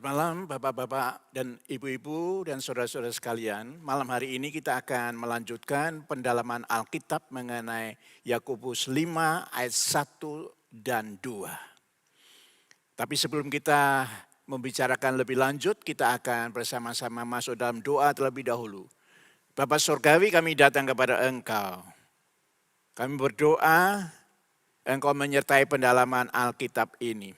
Malam Bapak-Bapak dan Ibu-Ibu dan saudara-saudara sekalian. Malam hari ini kita akan melanjutkan pendalaman Alkitab mengenai Yakobus 5 ayat 1 dan 2. Tapi sebelum kita membicarakan lebih lanjut, kita akan bersama-sama masuk dalam doa terlebih dahulu. Bapa Surgawi, kami datang kepada Engkau. Kami berdoa Engkau menyertai pendalaman Alkitab ini.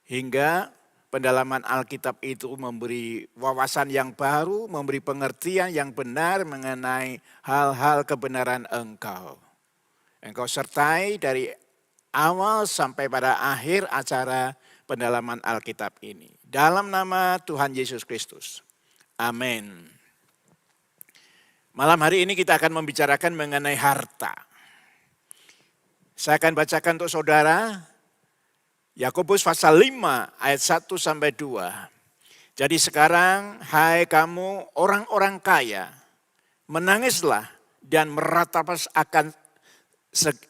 Hingga pendalaman Alkitab itu memberi wawasan yang baru, memberi pengertian yang benar mengenai hal-hal kebenaran Engkau. Engkau sertai dari awal sampai pada akhir acara pendalaman Alkitab ini. Dalam nama Tuhan Yesus Kristus. Amin. Malam hari ini kita akan membicarakan mengenai harta. Saya akan bacakan untuk saudara Yakobus pasal 5 ayat 1 sampai 2. Jadi sekarang hai kamu orang-orang kaya, menangislah dan meratapi akan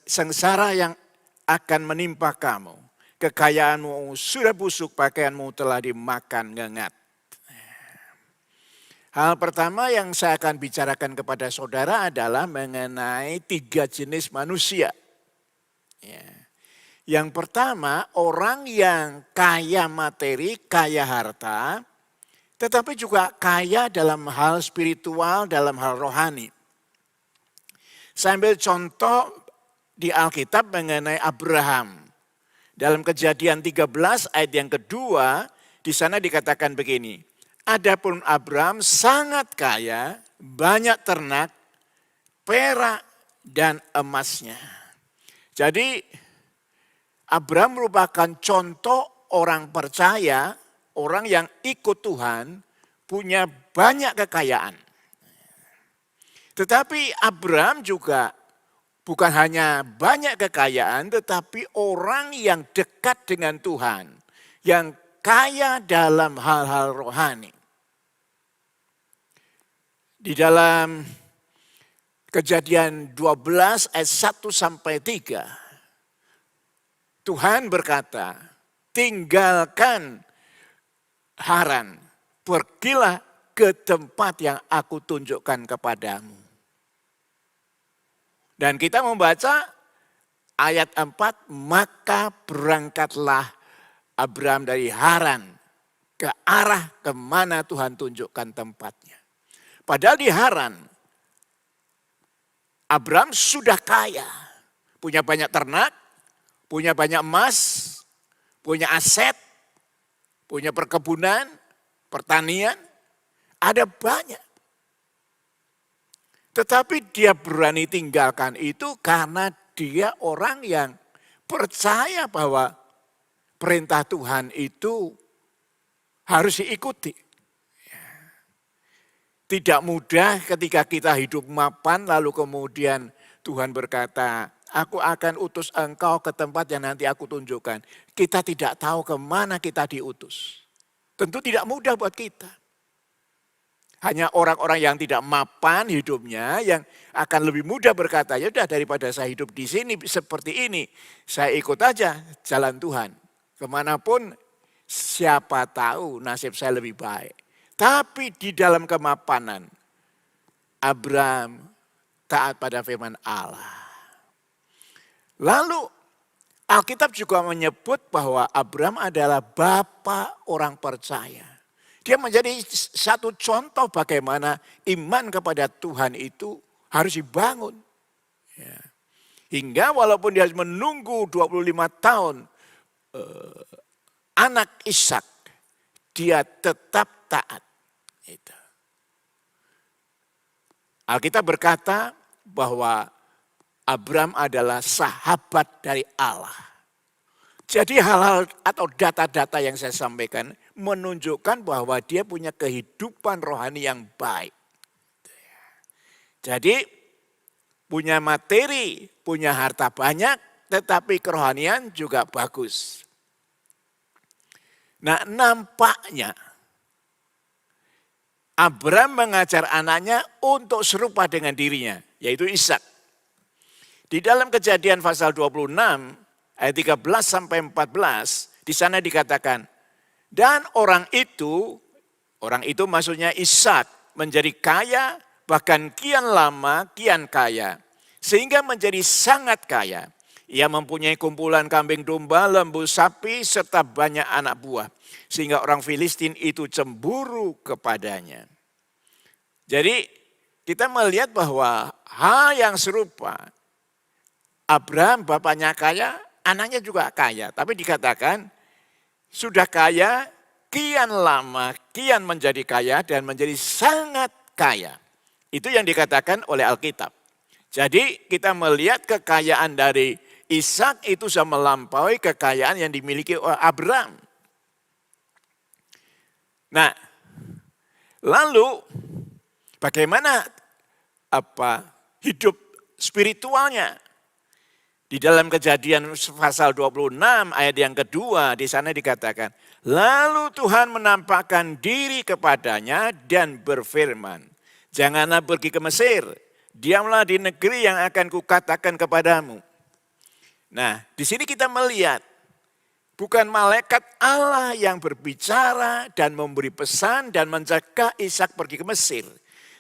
sengsara yang akan menimpa kamu. Kekayaanmu sudah busuk, pakaianmu telah dimakan ngengat. Hal pertama yang saya akan bicarakan kepada saudara adalah mengenai 3 jenis manusia. Ya. Yang pertama, orang yang kaya materi, kaya harta, tetapi juga kaya dalam hal spiritual, dalam hal rohani. Saya ambil contoh di Alkitab mengenai Abraham. Dalam Kejadian 13 ayat yang kedua, di sana dikatakan begini. Adapun Abraham sangat kaya, banyak ternak, perak dan emasnya. Jadi Abraham merupakan contoh orang percaya, orang yang ikut Tuhan, punya banyak kekayaan. Tetapi Abraham juga bukan hanya banyak kekayaan, tetapi orang yang dekat dengan Tuhan, yang kaya dalam hal-hal rohani. Di dalam Kejadian 12 ayat 1 sampai 3. Tuhan berkata, tinggalkan Haran, pergilah ke tempat yang aku tunjukkan kepadamu. Dan kita membaca ayat 4, maka berangkatlah Abraham dari Haran ke arah kemana Tuhan tunjukkan tempatnya. Padahal di Haran, Abraham sudah kaya, punya banyak ternak, punya banyak emas, punya aset, punya perkebunan, pertanian, ada banyak. Tetapi dia berani tinggalkan itu karena dia orang yang percaya bahwa perintah Tuhan itu harus diikuti. Tidak mudah ketika kita hidup mapan lalu kemudian Tuhan berkata, aku akan utus engkau ke tempat yang nanti aku tunjukkan. Kita tidak tahu kemana kita diutus. Tentu tidak mudah buat kita. Hanya orang-orang yang tidak mapan hidupnya yang akan lebih mudah berkata, ya udah daripada saya hidup di sini seperti ini, saya ikut aja jalan Tuhan. Kemanapun siapa tahu nasib saya lebih baik. Tapi di dalam kemapanan, Abraham taat pada firman Allah. Lalu Alkitab juga menyebut bahwa Abraham adalah bapa orang percaya. Dia menjadi satu contoh bagaimana iman kepada Tuhan itu harus dibangun. Ya. Hingga walaupun dia harus menunggu 25 tahun anak Ishak, dia tetap taat. Itu. Alkitab berkata bahwa Abraham adalah sahabat dari Allah. Jadi hal-hal atau data-data yang saya sampaikan menunjukkan bahwa dia punya kehidupan rohani yang baik. Jadi punya materi, punya harta banyak, tetapi kerohanian juga bagus. Nah, nampaknya Abraham mengajar anaknya untuk serupa dengan dirinya, yaitu Ishak. Di dalam Kejadian pasal 26 ayat 13 sampai 14, di sana dikatakan, Dan orang itu maksudnya Ishak menjadi kaya, bahkan kian lama kian kaya. Sehingga menjadi sangat kaya. Ia mempunyai kumpulan kambing domba, lembu sapi, serta banyak anak buah. Sehingga orang Filistin itu cemburu kepadanya. Jadi kita melihat bahwa hal yang serupa. Abraham bapaknya kaya, anaknya juga kaya. Tapi dikatakan sudah kaya, kian lama, kian menjadi kaya dan menjadi sangat kaya. Itu yang dikatakan oleh Alkitab. Jadi kita melihat kekayaan dari Ishak itu sudah melampaui kekayaan yang dimiliki oleh Abraham. Nah, lalu bagaimana hidup spiritualnya? Di dalam Kejadian pasal 26 ayat yang kedua di sana dikatakan, lalu Tuhan menampakkan diri kepadanya dan berfirman, janganlah pergi ke Mesir, diamlah di negeri yang akan kukatakan kepadamu. Nah, di sini kita melihat bukan malaikat Allah yang berbicara dan memberi pesan dan mencegah Ishak pergi ke Mesir,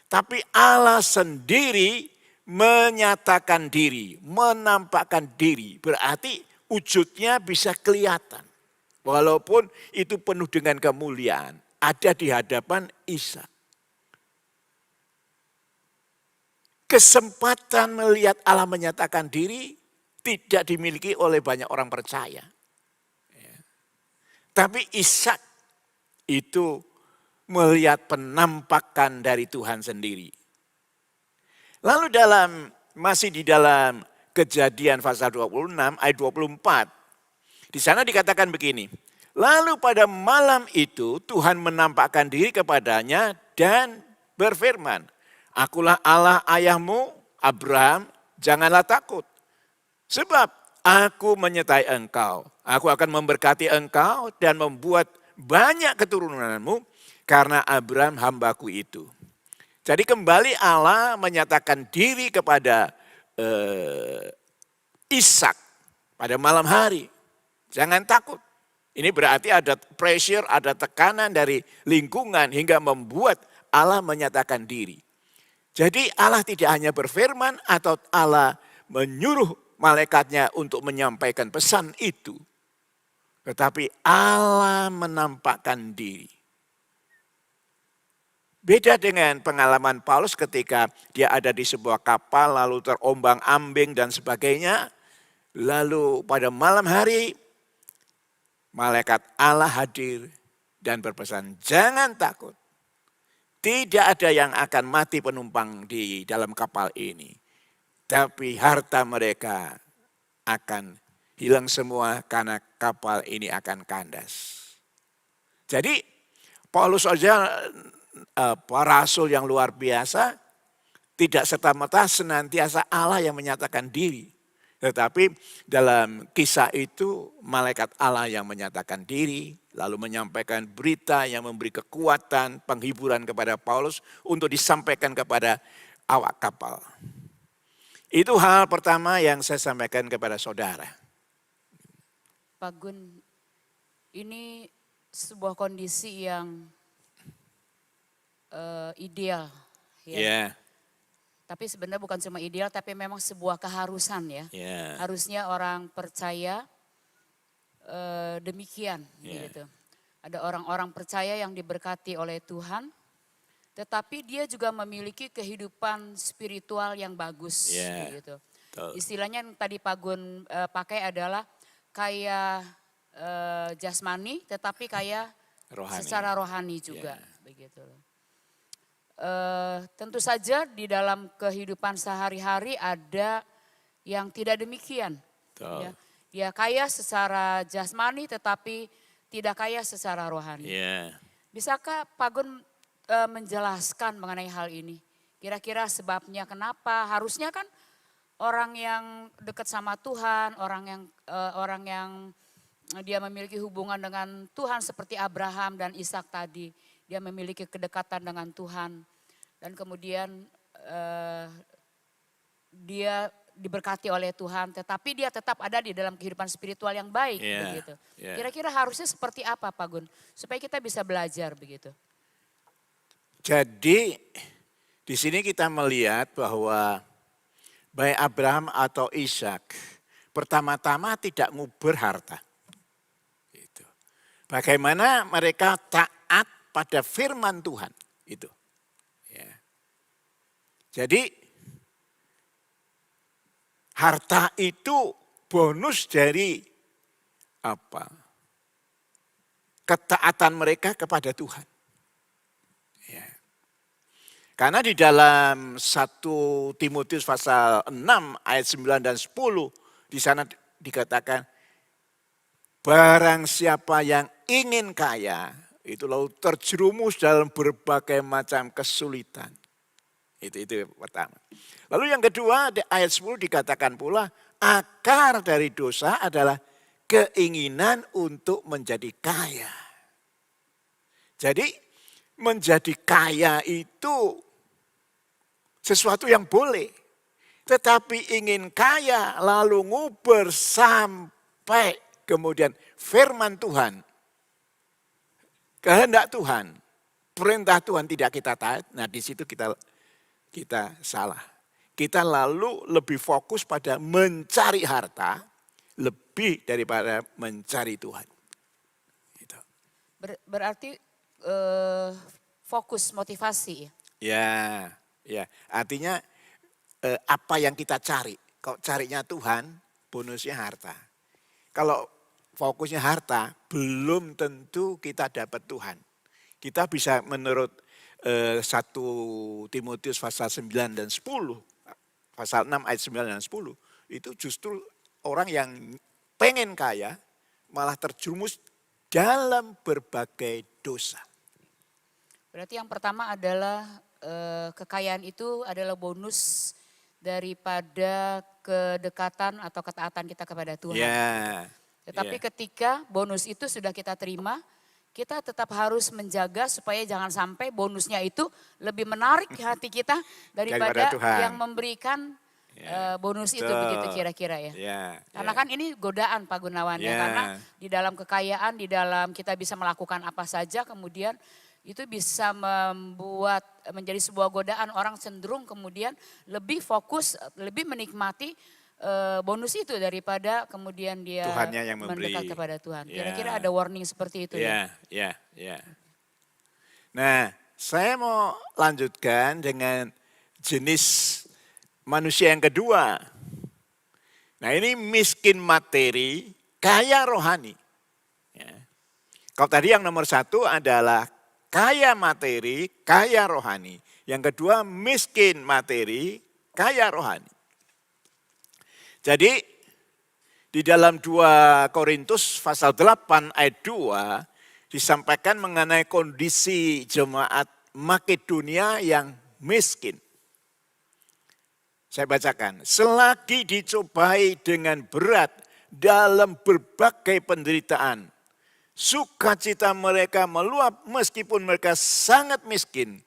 tapi Allah sendiri menyatakan diri, menampakkan diri. Berarti wujudnya bisa kelihatan. Walaupun itu penuh dengan kemuliaan. Ada di hadapan Ishak. Kesempatan melihat Allah menyatakan diri tidak dimiliki oleh banyak orang percaya. Tapi Ishak itu melihat penampakan dari Tuhan sendiri. Lalu masih di dalam Kejadian pasal 26 ayat 24. Di sana dikatakan begini. Lalu pada malam itu Tuhan menampakkan diri kepadanya dan berfirman. Akulah Allah ayahmu Abraham, janganlah takut. Sebab aku menyertai engkau. Aku akan memberkati engkau dan membuat banyak keturunanmu karena Abraham hambaku itu. Jadi kembali Allah menyatakan diri kepada Ishak pada malam hari. Jangan takut. Ini berarti ada pressure, ada tekanan dari lingkungan hingga membuat Allah menyatakan diri. Jadi Allah tidak hanya berfirman atau Allah menyuruh malaikatnya untuk menyampaikan pesan itu. Tetapi Allah menampakkan diri. Beda dengan pengalaman Paulus ketika dia ada di sebuah kapal lalu terombang-ambing dan sebagainya. Lalu pada malam hari malaikat Allah hadir dan berpesan, jangan takut. Tidak ada yang akan mati penumpang di dalam kapal ini. Tapi harta mereka akan hilang semua karena kapal ini akan kandas. Jadi Paulus saja rasul yang luar biasa, tidak serta-merta senantiasa Allah yang menyatakan diri. Tetapi dalam kisah itu malaikat Allah yang menyatakan diri, lalu menyampaikan berita yang memberi kekuatan, penghiburan kepada Paulus untuk disampaikan kepada awak kapal. Itu hal pertama yang saya sampaikan kepada saudara. Pak Gun, ini sebuah kondisi yang ideal. Ya. Yeah. Tapi sebenarnya bukan cuma ideal, tapi memang sebuah keharusan ya. Yeah. Harusnya orang percaya demikian. Gitu. Ada orang-orang percaya yang diberkati oleh Tuhan, tetapi dia juga memiliki kehidupan spiritual yang bagus. Gitu. Istilahnya yang tadi Pak Gun pakai adalah kaya jasmani, tetapi kaya rohani. Secara rohani juga. Begitu. Tentu saja di dalam kehidupan sehari-hari ada yang tidak demikian. Ya. Dia kaya secara jasmani tetapi tidak kaya secara rohani. Bisakah Pak Gun menjelaskan mengenai hal ini? Kira-kira sebabnya kenapa? Harusnya kan orang yang dekat sama Tuhan, orang yang dia memiliki hubungan dengan Tuhan seperti Abraham dan Ishak tadi. Dia memiliki kedekatan dengan Tuhan dan kemudian dia diberkati oleh Tuhan, tetapi dia tetap ada di dalam kehidupan spiritual yang baik begitu. Kira-kira harusnya seperti apa Pak Gun? Supaya kita bisa belajar begitu. Jadi di sini kita melihat bahwa baik Abraham atau Ishak pertama-tama tidak ngubur harta. Itu. Bagaimana mereka taat pada firman Tuhan itu. Ya. Jadi harta itu bonus dari apa? Ketaatan mereka kepada Tuhan. Ya. Karena di dalam 1 Timotius pasal 6 ayat 9 dan 10 di sana dikatakan barang siapa yang ingin kaya itu lalu terjerumus dalam berbagai macam kesulitan. Itu pertama. Lalu yang kedua di ayat 10 dikatakan pula akar dari dosa adalah keinginan untuk menjadi kaya. Jadi menjadi kaya itu sesuatu yang boleh. Tetapi ingin kaya lalu nguber sampai kemudian firman Tuhan. Kehendak Tuhan. Perintah Tuhan tidak kita taat. Nah di situ kita salah. Kita lalu lebih fokus pada mencari harta lebih daripada mencari Tuhan. Gitu. Berarti fokus motivasi. Ya. Artinya apa yang kita cari. Kalau carinya Tuhan, bonusnya harta. Kalau fokusnya harta, belum tentu kita dapat Tuhan. Kita bisa menurut 1 Timotius pasal 9 dan 10. Pasal 6 ayat 9 dan 10. Itu justru orang yang pengen kaya malah terjerumus dalam berbagai dosa. Berarti yang pertama adalah kekayaan itu adalah bonus daripada kedekatan atau ketaatan kita kepada Tuhan. Tetapi ketika bonus itu sudah kita terima, kita tetap harus menjaga supaya jangan sampai bonusnya itu lebih menarik hati kita daripada yang memberikan bonus itu begitu kira-kira ya. Karena kan ini godaan Pak Gunawan ya, karena di dalam kekayaan, di dalam kita bisa melakukan apa saja kemudian itu bisa membuat menjadi sebuah godaan, orang cenderung kemudian lebih fokus, lebih menikmati bonus itu daripada kemudian dia yang mendekat kepada Tuhan. Kira-kira ada warning seperti itu ya? Nah, saya mau lanjutkan dengan jenis manusia yang kedua. Nah ini miskin materi, kaya rohani. Kalau tadi yang nomor 1 adalah kaya materi, kaya rohani. Yang kedua miskin materi, kaya rohani. Jadi di dalam 2 Korintus pasal 8 ayat 2 disampaikan mengenai kondisi jemaat Makedonia yang miskin. Saya bacakan, selagi dicobai dengan berat dalam berbagai penderitaan, sukacita mereka meluap meskipun mereka sangat miskin,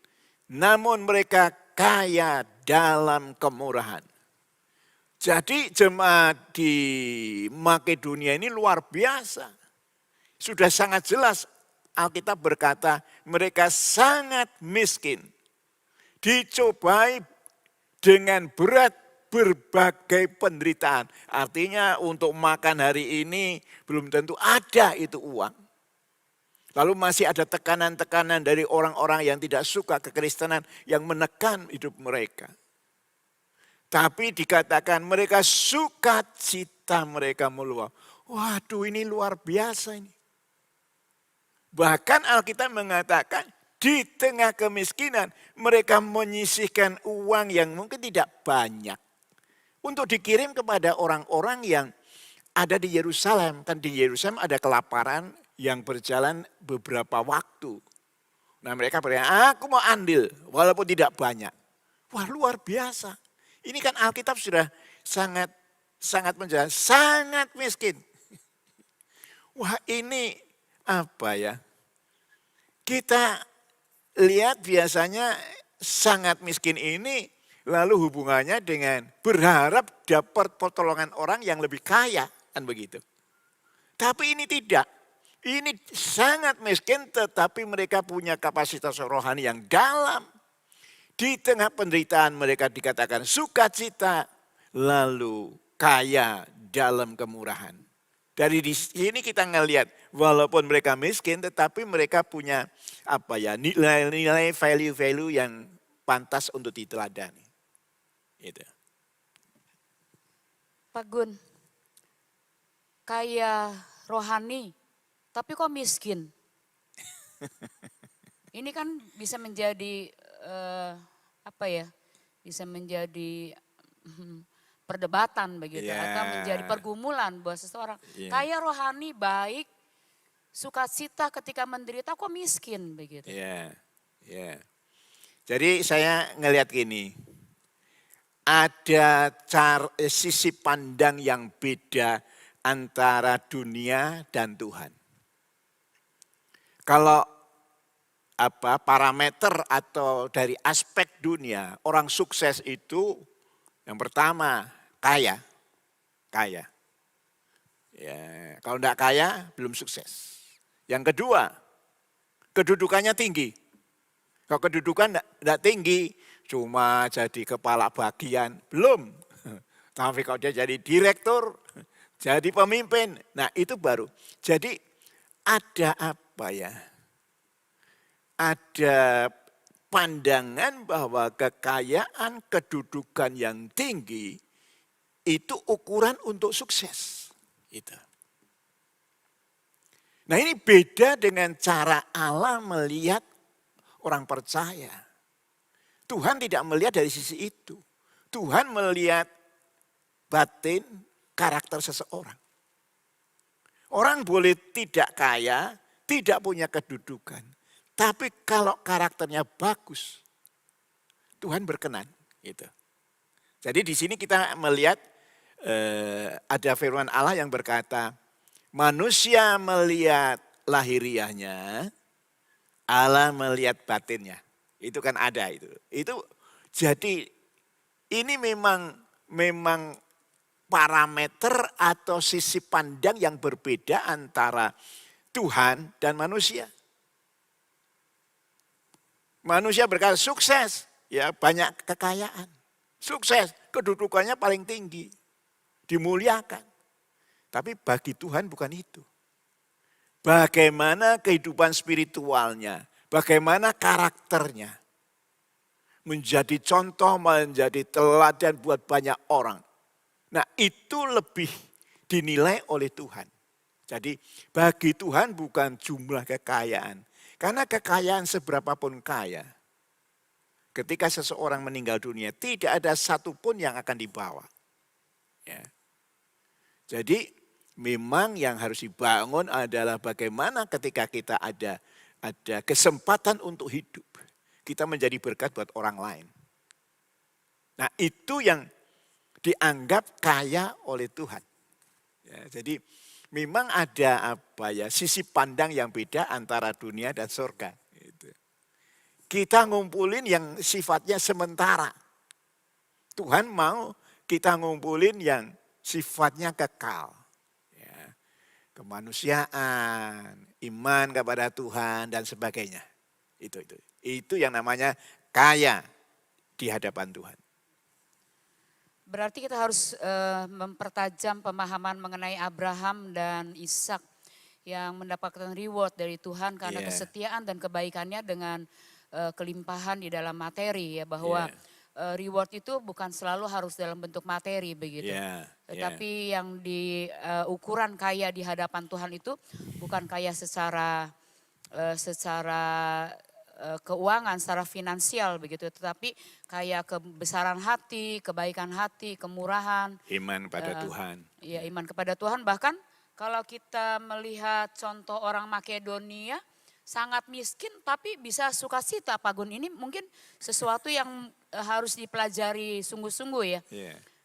namun mereka kaya dalam kemurahan. Jadi jemaat di Makedonia ini luar biasa. Sudah sangat jelas Alkitab berkata mereka sangat miskin. Dicobai dengan berat berbagai penderitaan. Artinya untuk makan hari ini belum tentu ada itu uang. Lalu masih ada tekanan-tekanan dari orang-orang yang tidak suka kekristenan yang menekan hidup mereka. Tapi dikatakan mereka sukacita mereka meluap. Waduh ini luar biasa ini. Bahkan Alkitab mengatakan di tengah kemiskinan mereka menyisihkan uang yang mungkin tidak banyak. Untuk dikirim kepada orang-orang yang ada di Yerusalem. Kan di Yerusalem ada kelaparan yang berjalan beberapa waktu. Nah mereka berkata, aku mau andil walaupun tidak banyak. Wah luar biasa. Ini kan Alkitab sudah sangat menjelaskan, sangat miskin. Wah ini apa ya? Kita lihat biasanya sangat miskin ini Lalu hubungannya dengan berharap dapat pertolongan orang yang lebih kaya, kan begitu. Tapi ini tidak. Ini sangat miskin tetapi mereka punya kapasitas rohani yang dalam. Di tengah penderitaan mereka dikatakan sukacita, lalu kaya dalam kemurahan. Dari di sini kita ngelihat walaupun mereka miskin tetapi mereka punya nilai-nilai value-value yang pantas untuk diteladani. Itu. Pak Gun, kaya rohani, tapi kok miskin? Ini kan bisa menjadi bisa menjadi perdebatan begitu, atau menjadi pergumulan buat seseorang. Kaya rohani baik, sukacita ketika menderita, kok miskin begitu? Jadi saya ngelihat gini, ada sisi pandang yang beda antara dunia dan Tuhan. Kalau parameter atau dari aspek dunia, orang sukses itu yang pertama kaya. Ya, kalau enggak kaya belum sukses. Yang kedua, kedudukannya tinggi. Kalau kedudukan enggak tinggi, cuma jadi kepala bagian, belum. Tapi kalau dia jadi direktur, jadi pemimpin, nah itu baru. Jadi ada ada pandangan bahwa kekayaan, kedudukan yang tinggi itu ukuran untuk sukses. Itu. Nah ini beda dengan cara Allah melihat orang percaya. Tuhan tidak melihat dari sisi itu. Tuhan melihat batin, karakter seseorang. Orang boleh tidak kaya, tidak punya kedudukan. Tapi kalau karakternya bagus, Tuhan berkenan. Gitu. Jadi di sini kita melihat ada firman Allah yang berkata, manusia melihat lahiriahnya, Allah melihat batinnya. Itu kan ada itu. Itu jadi ini memang parameter atau sisi pandang yang berbeda antara Tuhan dan manusia. Manusia berkata sukses, ya banyak kekayaan. Sukses, kedudukannya paling tinggi, dimuliakan. Tapi bagi Tuhan bukan itu. Bagaimana kehidupan spiritualnya, bagaimana karakternya. Menjadi contoh, menjadi teladan buat banyak orang. Nah itu lebih dinilai oleh Tuhan. Jadi bagi Tuhan bukan jumlah kekayaan. Karena kekayaan seberapapun kaya, ketika seseorang meninggal dunia tidak ada satupun yang akan dibawa. Ya. Jadi memang yang harus dibangun adalah bagaimana ketika kita ada kesempatan untuk hidup. Kita menjadi berkat buat orang lain. Nah itu yang dianggap kaya oleh Tuhan. Ya, jadi memang ada sisi pandang yang beda antara dunia dan surga. Kita ngumpulin yang sifatnya sementara. Tuhan mau kita ngumpulin yang sifatnya kekal. Ya, kemanusiaan, iman kepada Tuhan dan sebagainya. Itu yang namanya kaya di hadapan Tuhan. Berarti kita harus mempertajam pemahaman mengenai Abraham dan Ishak yang mendapatkan reward dari Tuhan karena kesetiaan dan kebaikannya dengan kelimpahan di dalam materi ya, bahwa reward itu bukan selalu harus dalam bentuk materi begitu. Tetapi yang ukuran kaya di hadapan Tuhan itu bukan kaya secara keuangan, secara finansial begitu, tetapi kayak kebesaran hati, kebaikan hati, kemurahan, iman pada Tuhan. Ya, iman kepada Tuhan. Bahkan kalau kita melihat contoh orang Makedonia sangat miskin tapi bisa sukacita, Pak Gun. Ini mungkin sesuatu yang harus dipelajari sungguh-sungguh ya.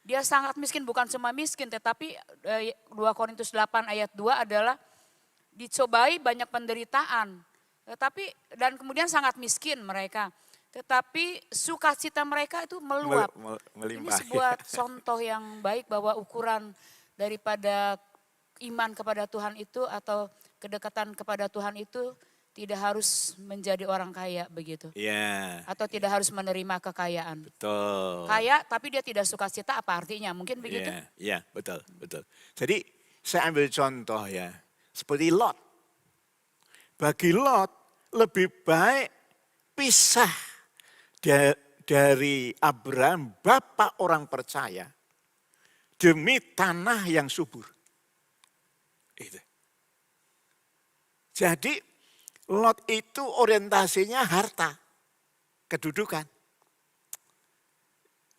Dia sangat miskin, bukan cuma miskin tetapi 2 Korintus 8 ayat 2 adalah dicobai banyak penderitaan. Dan kemudian sangat miskin mereka. Tetapi sukacita mereka itu meluap. Ini Melimpah. sebuah contoh yang baik bahwa ukuran daripada iman kepada Tuhan itu atau kedekatan kepada Tuhan itu tidak harus menjadi orang kaya begitu. Iya. Atau tidak harus menerima kekayaan. Betul. Kaya tapi dia tidak sukacita, apa artinya? Mungkin begitu? Iya, betul. Jadi saya ambil contoh ya, seperti Lot. Bagi Lot lebih baik pisah dari Abraham, bapak orang percaya, demi tanah yang subur. Itu. Jadi Lot itu orientasinya harta, kedudukan.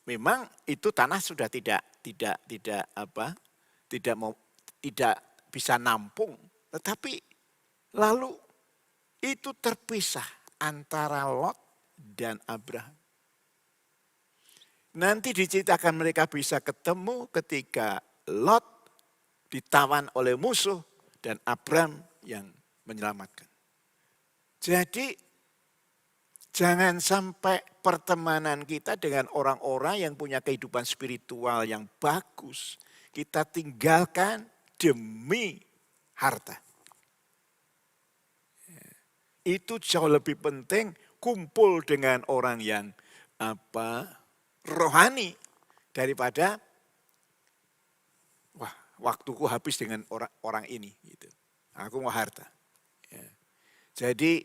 Memang itu tanah sudah tidak bisa nampung, tetapi lalu itu terpisah antara Lot dan Abraham. Nanti diceritakan mereka bisa ketemu ketika Lot ditawan oleh musuh dan Abraham yang menyelamatkan. Jadi jangan sampai pertemanan kita dengan orang-orang yang punya kehidupan spiritual yang bagus, kita tinggalkan demi harta. Itu jauh lebih penting kumpul dengan orang yang rohani daripada waktuku habis dengan orang ini. Gitu. Aku mau harta. Ya. Jadi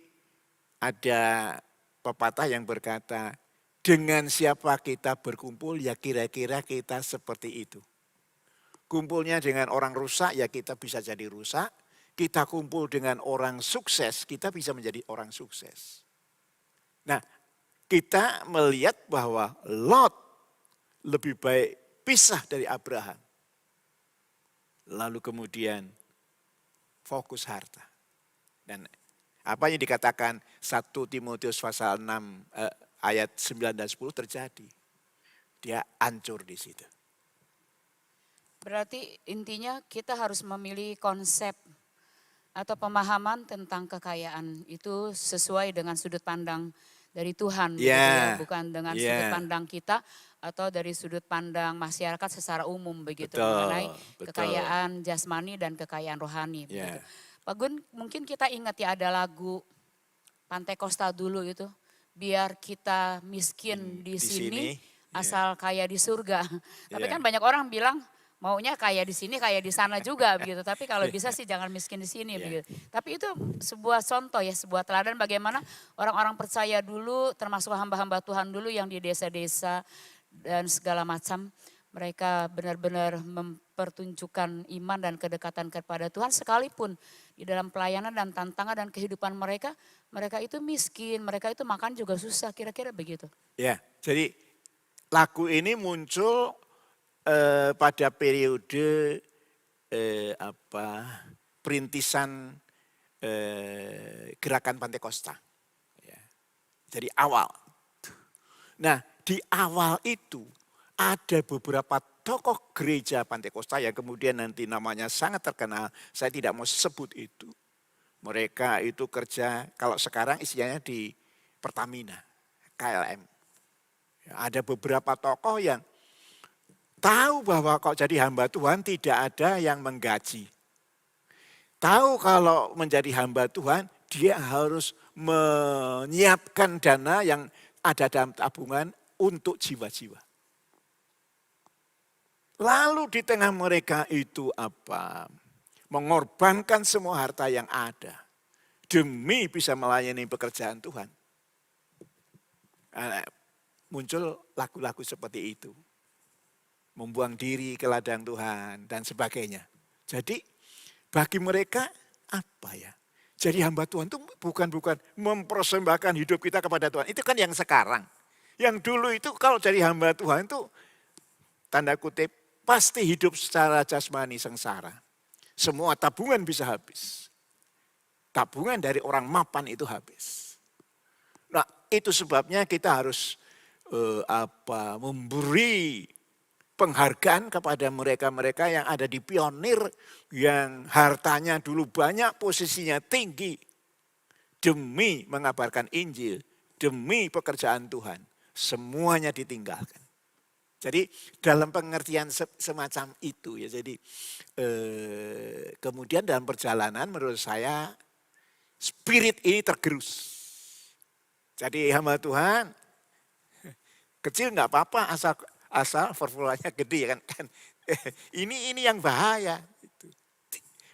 ada pepatah yang berkata, dengan siapa kita berkumpul ya kira-kira kita seperti itu. Kumpulnya dengan orang rusak ya kita bisa jadi rusak. Kita kumpul dengan orang sukses, kita bisa menjadi orang sukses. Nah, kita melihat bahwa Lot lebih baik pisah dari Abraham. Lalu kemudian fokus harta. Dan apa yang dikatakan 1 Timotius pasal 6 ayat 9 dan 10 terjadi. Dia hancur di situ. Berarti intinya kita harus memilih konsep atau pemahaman tentang kekayaan itu sesuai dengan sudut pandang dari Tuhan, begitu ya, bukan dengan sudut pandang kita atau dari sudut pandang masyarakat secara umum begitu mengenai kekayaan jasmani dan kekayaan rohani. Begitu. Pak Gun, mungkin kita ingat ya ada lagu Pantai Kosta dulu itu, biar kita miskin di sini asal kaya di surga. Tapi kan banyak orang bilang maunya kaya di sini, kaya di sana juga begitu. Tapi kalau bisa sih jangan miskin di sini begitu. Tapi itu sebuah contoh ya, sebuah teladan bagaimana orang-orang percaya dulu, termasuk hamba-hamba Tuhan dulu yang di desa-desa dan segala macam. Mereka benar-benar mempertunjukkan iman dan kedekatan kepada Tuhan sekalipun di dalam pelayanan dan tantangan dan kehidupan mereka, mereka itu miskin, mereka itu makan juga susah, kira-kira begitu. Ya, jadi lagu ini muncul pada periode perintisan gerakan Pantekosta. Ya. Jadi awal. Nah, di awal itu ada beberapa tokoh gereja Pantekosta yang kemudian nanti namanya sangat terkenal. Saya tidak mau sebut itu. Mereka itu kerja, kalau sekarang istilahnya di Pertamina, KLM. Ya, ada beberapa tokoh yang tahu bahwa kalau jadi hamba Tuhan tidak ada yang menggaji. Tahu kalau menjadi hamba Tuhan dia harus menyiapkan dana yang ada dalam tabungan untuk jiwa-jiwa. Lalu di tengah mereka itu mengorbankan semua harta yang ada demi bisa melayani pekerjaan Tuhan. Muncul lagu-lagu seperti itu. Membuang diri ke ladang Tuhan dan sebagainya. Jadi bagi mereka apa ya? Jadi hamba Tuhan itu bukan mempersembahkan hidup kita kepada Tuhan. Itu kan yang sekarang. Yang dulu itu kalau jadi hamba Tuhan itu tanda kutip pasti hidup secara jasmani sengsara. Semua tabungan bisa habis. Tabungan dari orang mapan itu habis. Nah, itu sebabnya kita harus memberi penghargaan kepada mereka-mereka yang ada di pionir, yang hartanya dulu banyak, posisinya tinggi, demi mengabarkan Injil, demi pekerjaan Tuhan, semuanya ditinggalkan. Jadi dalam pengertian semacam itu ya, jadi kemudian dalam perjalanan menurut saya spirit ini tergerus. Jadi hamba Tuhan kecil nggak apa-apa asal formulanya gede kan. Ini yang bahaya.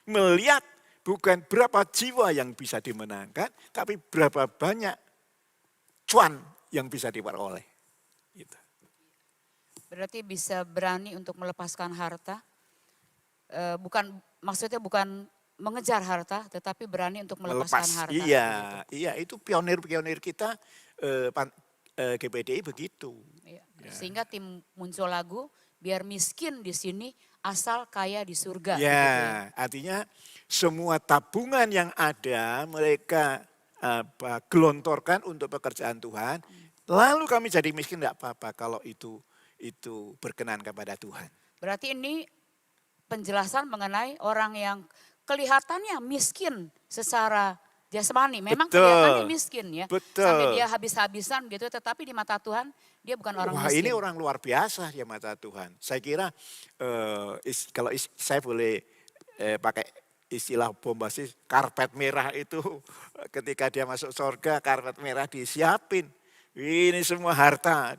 Melihat bukan berapa jiwa yang bisa dimenangkan, tapi berapa banyak cuan yang bisa diperoleh. Gitu. Berarti bisa berani untuk melepaskan harta, maksudnya bukan mengejar harta, tetapi berani untuk melepaskan harta. Iya, itu pionir-pionir kita GPDI begitu. Iya. Ya. Sehingga tim muncul lagu, biar miskin di sini, asal kaya di surga. Ya, gitu ya. Artinya semua tabungan yang ada mereka gelontorkan untuk pekerjaan Tuhan. Lalu kami jadi miskin enggak apa-apa kalau itu berkenan kepada Tuhan. Berarti ini penjelasan mengenai orang yang kelihatannya miskin secara jasmani. Memang kelihatannya miskin ya. Betul. Sampai dia habis-habisan gitu, tetapi di mata Tuhan dia bukan orang miskin. Wah, ini orang luar biasa di mata Tuhan. Saya kira kalau saya boleh pakai istilah bombastis, karpet merah itu ketika dia masuk surga, karpet merah disiapin. Ini semua harta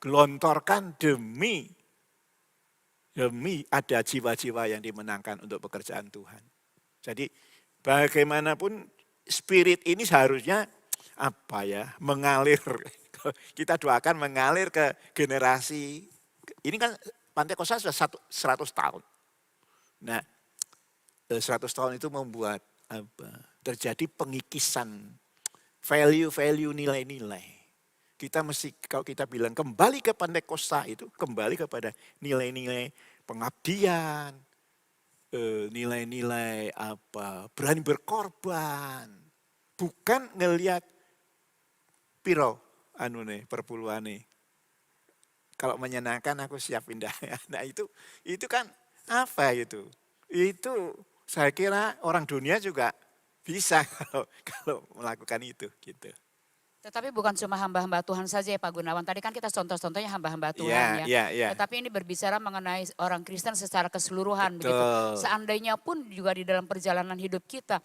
gelontorkan demi ada jiwa-jiwa yang dimenangkan untuk pekerjaan Tuhan. Jadi bagaimanapun spirit ini seharusnya mengalir. Kita doakan mengalir ke generasi. Ini kan Pantai Kosta sudah 100 tahun. Nah, 100 tahun itu membuat terjadi pengikisan value-value, nilai-nilai. Kita mesti, kalau kita bilang kembali ke Pantai Kosta itu kembali kepada nilai-nilai pengabdian, nilai-nilai berani berkorban, bukan ngelihat piro perpuluhane. Kalau menyenangkan aku siap pindah. Nah itu kan itu? Itu saya kira orang dunia juga bisa kalau melakukan itu gitu. Tetapi bukan cuma hamba-hamba Tuhan saja ya Pak Gunawan. Tadi kan kita contoh-contohnya hamba-hamba Tuhan ya. Tetapi ini berbicara mengenai orang Kristen secara keseluruhan. Begitu. Seandainya pun juga di dalam perjalanan hidup kita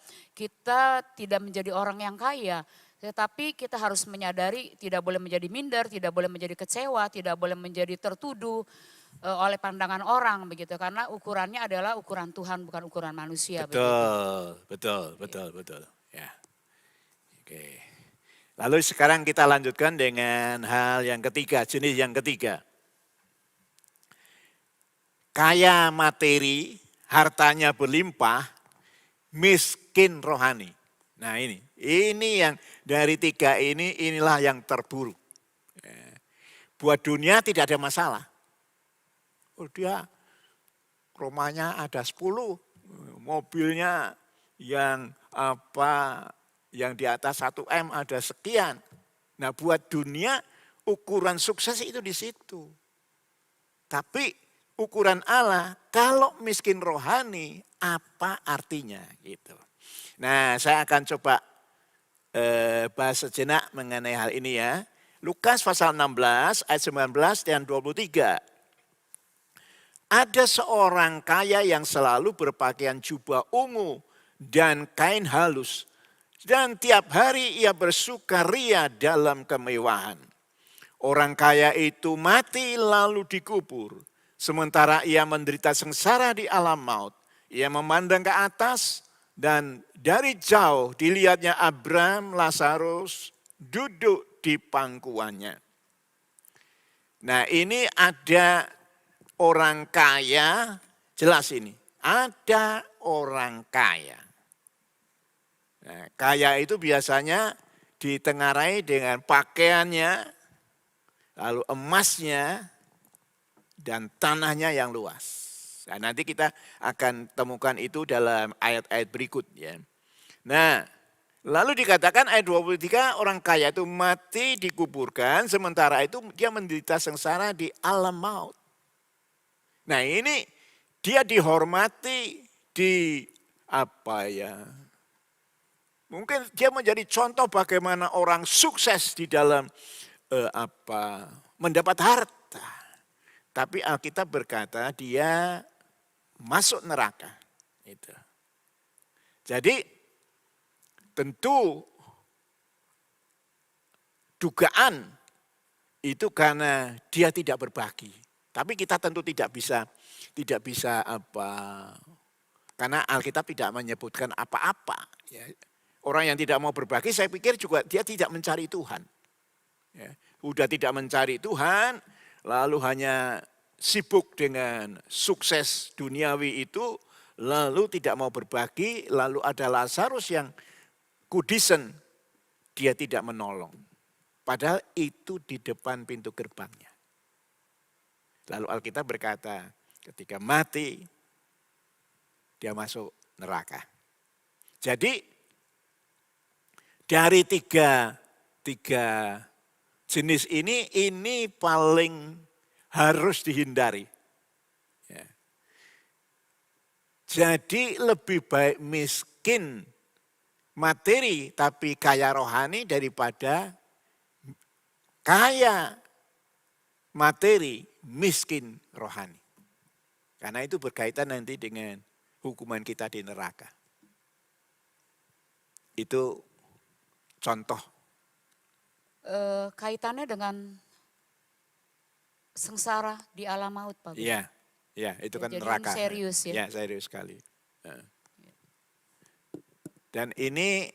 tidak menjadi orang yang kaya. Tetapi kita harus menyadari tidak boleh menjadi minder, tidak boleh menjadi kecewa, tidak boleh menjadi tertuduh oleh pandangan orang begitu. Karena ukurannya adalah ukuran Tuhan bukan ukuran manusia. Betul. Ya. Oke. Lalu sekarang kita lanjutkan dengan hal yang ketiga, jenis yang ketiga. Kaya materi, hartanya berlimpah, miskin rohani. Nah ini yang dari tiga inilah yang terburuk. Buat dunia tidak ada masalah. Dia rumahnya ada 10, mobilnya yang di atas 1 M ada sekian. Nah buat dunia ukuran sukses itu di situ. Tapi ukuran Allah kalau miskin rohani apa artinya gitu. Nah saya akan coba bahas sejenak mengenai hal ini ya. Lukas pasal 16 ayat 19 dan 23. Ada seorang kaya yang selalu berpakaian jubah ungu dan kain halus. Dan tiap hari ia bersukaria dalam kemewahan. Orang kaya itu mati lalu dikubur. Sementara ia menderita sengsara di alam maut. Ia memandang ke atas dan dari jauh dilihatnya Abraham, Lazarus duduk di pangkuannya. Nah ini ada orang kaya, jelas ini. Ada orang kaya. Nah, kaya itu biasanya ditengarai dengan pakaiannya, lalu emasnya, dan tanahnya yang luas. Nah, nanti kita akan temukan itu dalam ayat-ayat berikut. Ya. Nah, lalu dikatakan ayat 23, orang kaya itu mati dikuburkan, sementara itu dia menderita sengsara di alam maut. Nah ini dia dihormati, Mungkin dia menjadi contoh bagaimana orang sukses di dalam mendapat harta. Tapi Alkitab berkata dia masuk neraka. Itu. Jadi tentu dugaan itu karena dia tidak berbagi. Tapi kita tentu tidak bisa karena Alkitab tidak menyebutkan apa-apa. Ya. Orang yang tidak mau berbagi saya pikir juga dia tidak mencari Tuhan. Ya. Udah tidak mencari Tuhan, lalu hanya sibuk dengan sukses duniawi itu, lalu tidak mau berbagi, lalu ada Lazarus yang kudisen, dia tidak menolong. Padahal itu di depan pintu gerbangnya. Lalu Alkitab berkata, ketika mati, dia masuk neraka. Jadi dari tiga jenis ini paling harus dihindari. Ya. Jadi lebih baik miskin materi tapi kaya rohani daripada kaya materi miskin rohani. Karena itu berkaitan nanti dengan hukuman kita di neraka. Itu contoh. Kaitannya dengan sengsara di alam maut, Pak. Iya, itu kan jadi neraka. Serius ya. Ya, serius sekali. Dan ini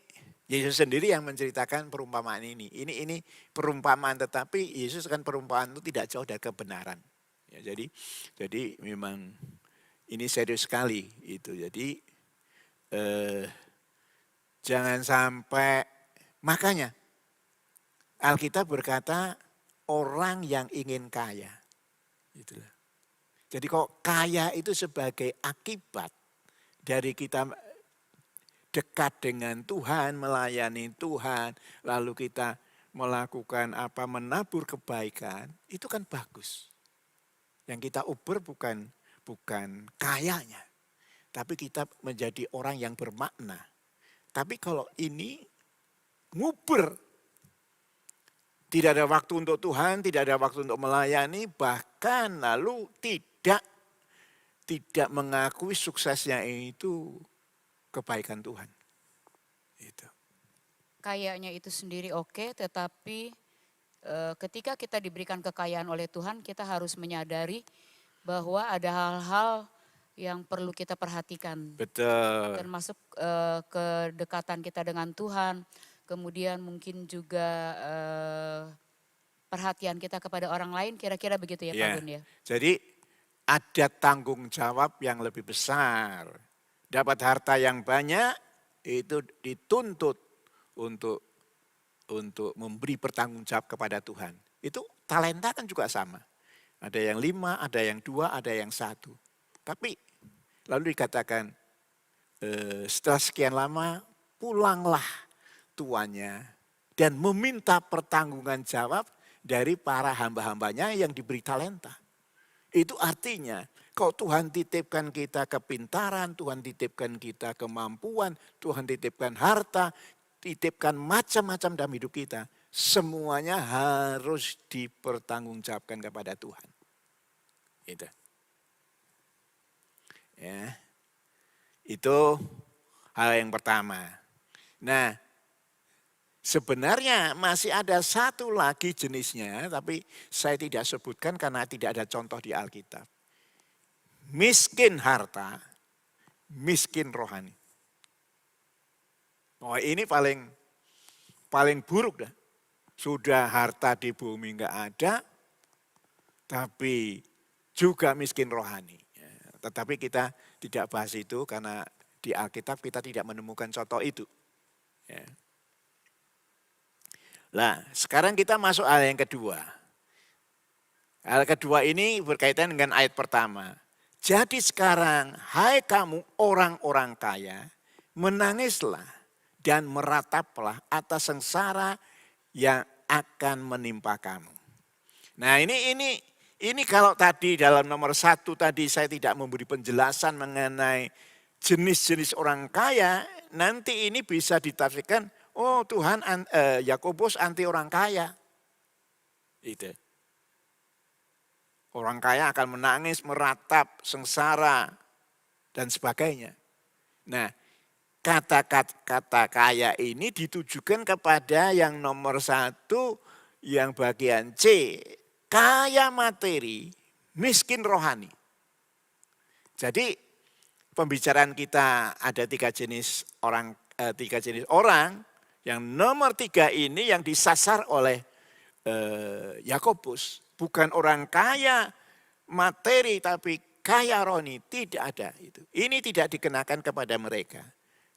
Yesus sendiri yang menceritakan perumpamaan ini. Ini perumpamaan, tetapi Yesus kan perumpamaan itu tidak jauh dari kebenaran. Ya, jadi memang ini serius sekali itu. Jadi jangan sampai, makanya Alkitab berkata orang yang ingin kaya. Itulah. Jadi kok kaya itu sebagai akibat dari kita dekat dengan Tuhan, melayani Tuhan, lalu kita melakukan menabur kebaikan, itu kan bagus. Yang kita uber bukan kayanya, tapi kita menjadi orang yang bermakna. Tapi kalau ini nguber, tidak ada waktu untuk Tuhan, tidak ada waktu untuk melayani, bahkan lalu tidak mengakui suksesnya itu kebaikan Tuhan. Itu. Kayaknya itu sendiri oke, tetapi ketika kita diberikan kekayaan oleh Tuhan, kita harus menyadari bahwa ada hal-hal yang perlu kita perhatikan. Betul. Termasuk kedekatan kita dengan Tuhan, kemudian mungkin juga perhatian kita kepada orang lain, kira-kira begitu ya Pak Gun ya. Jadi ada tanggung jawab yang lebih besar. Dapat harta yang banyak itu dituntut untuk memberi pertanggung jawab kepada Tuhan. Itu talenta kan juga sama. Ada yang 5, ada yang 2, ada yang 1. Tapi lalu dikatakan setelah sekian lama pulanglah tuannya dan meminta pertanggungan jawab dari para hamba-hambanya yang diberi talenta. Itu artinya kalau Tuhan titipkan kita kepintaran, Tuhan titipkan kita kemampuan, Tuhan titipkan harta, titipkan macam-macam dalam hidup kita, semuanya harus dipertanggungjawabkan kepada Tuhan. Itu. Ya. Itu hal yang pertama. Nah, sebenarnya masih ada satu lagi jenisnya, tapi saya tidak sebutkan karena tidak ada contoh di Alkitab. Miskin harta, miskin rohani. Oh, ini paling buruk dah. Sudah harta di bumi enggak ada, tapi juga miskin rohani. Tetapi kita tidak bahas itu karena di Alkitab kita tidak menemukan contoh itu. Ya. Nah, sekarang kita masuk hal yang kedua. Hal kedua ini berkaitan dengan ayat pertama. Jadi sekarang, hai kamu orang-orang kaya, menangislah dan merataplah atas sengsara yang akan menimpa kamu. Nah ini kalau tadi dalam nomor 1 tadi saya tidak memberi penjelasan mengenai jenis-jenis orang kaya. nanti ini bisa ditafsirkan, oh Tuhan Yakobus anti orang kaya. Itu. Orang kaya akan menangis, meratap, sengsara, dan sebagainya. Nah, kata-kata kaya ini ditujukan kepada yang nomor 1, yang bagian C, kaya materi, miskin rohani. Jadi pembicaraan kita ada 3 jenis orang, yang nomor 3 ini yang disasar oleh Yakobus, bukan orang kaya materi tapi kaya rohani, tidak ada itu. Ini tidak dikenakan kepada mereka,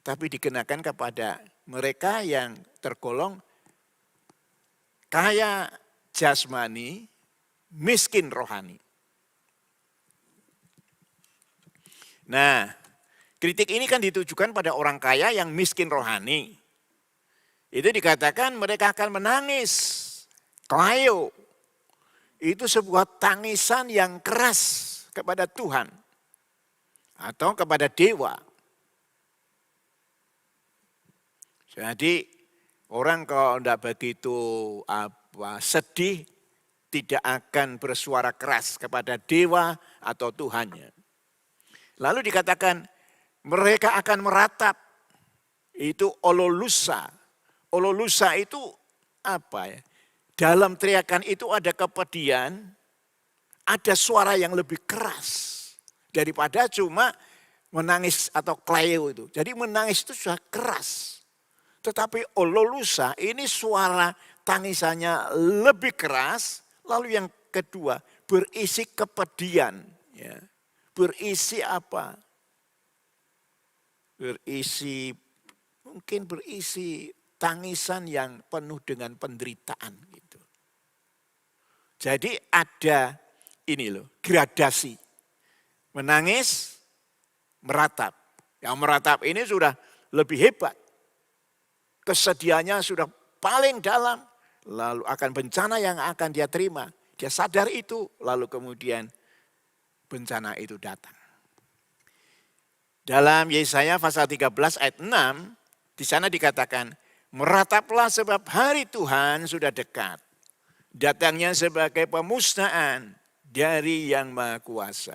tapi dikenakan kepada mereka yang tergolong kaya jasmani, miskin rohani. Nah, kritik ini kan ditujukan pada orang kaya yang miskin rohani. Itu dikatakan mereka akan menangis. Klaio. Itu sebuah tangisan yang keras kepada Tuhan atau kepada dewa. Jadi orang kalau tidak begitu sedih, tidak akan bersuara keras kepada dewa atau Tuhannya. Lalu dikatakan mereka akan meratap. Itu ololusa. Ololusa itu apa ya? Dalam teriakan itu ada kepedihan, ada suara yang lebih keras daripada cuma menangis atau klaio itu. Jadi menangis itu sudah keras. Tetapi ololusa ini suara tangisannya lebih keras. Lalu yang kedua berisi kepedihan. Ya. Berisi apa? Mungkin berisi tangisan yang penuh dengan penderitaan gitu. Jadi ada ini loh, gradasi. Menangis, meratap. Yang meratap ini sudah lebih hebat. Kesedihannya sudah paling dalam. Lalu akan bencana yang akan dia terima. Dia sadar itu, lalu kemudian bencana itu datang. Dalam Yesaya pasal 13 ayat 6, di sana dikatakan, merataplah sebab hari Tuhan sudah dekat. Datangnya sebagai pemusnahan dari Yang Maha Kuasa.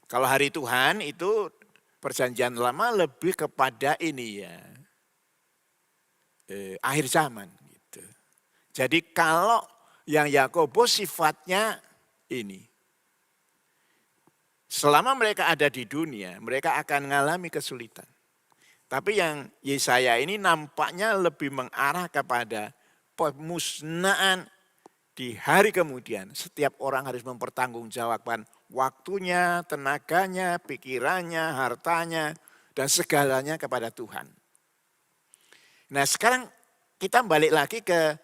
Kalau hari Tuhan itu perjanjian lama lebih kepada ini ya, akhir zaman. Gitu. Jadi kalau yang Yakobus sifatnya ini, selama mereka ada di dunia, mereka akan mengalami kesulitan. Tapi yang Yesaya ini nampaknya lebih mengarah kepada pemusnahan di hari kemudian. Setiap orang harus mempertanggungjawabkan waktunya, tenaganya, pikirannya, hartanya, dan segalanya kepada Tuhan. Nah sekarang kita balik lagi ke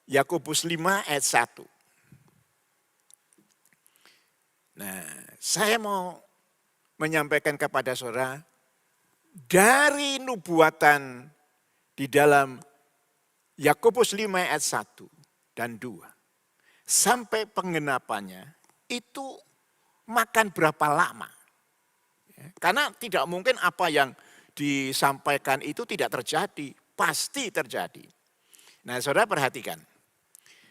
Yakobus 5 ayat 1. Nah saya mau menyampaikan kepada saudara, dari nubuatan di dalam Yakobus 5 ayat 1 dan 2 sampai penggenapannya itu makan berapa lama? Karena tidak mungkin apa yang disampaikan itu tidak terjadi, pasti terjadi. Nah, saudara perhatikan.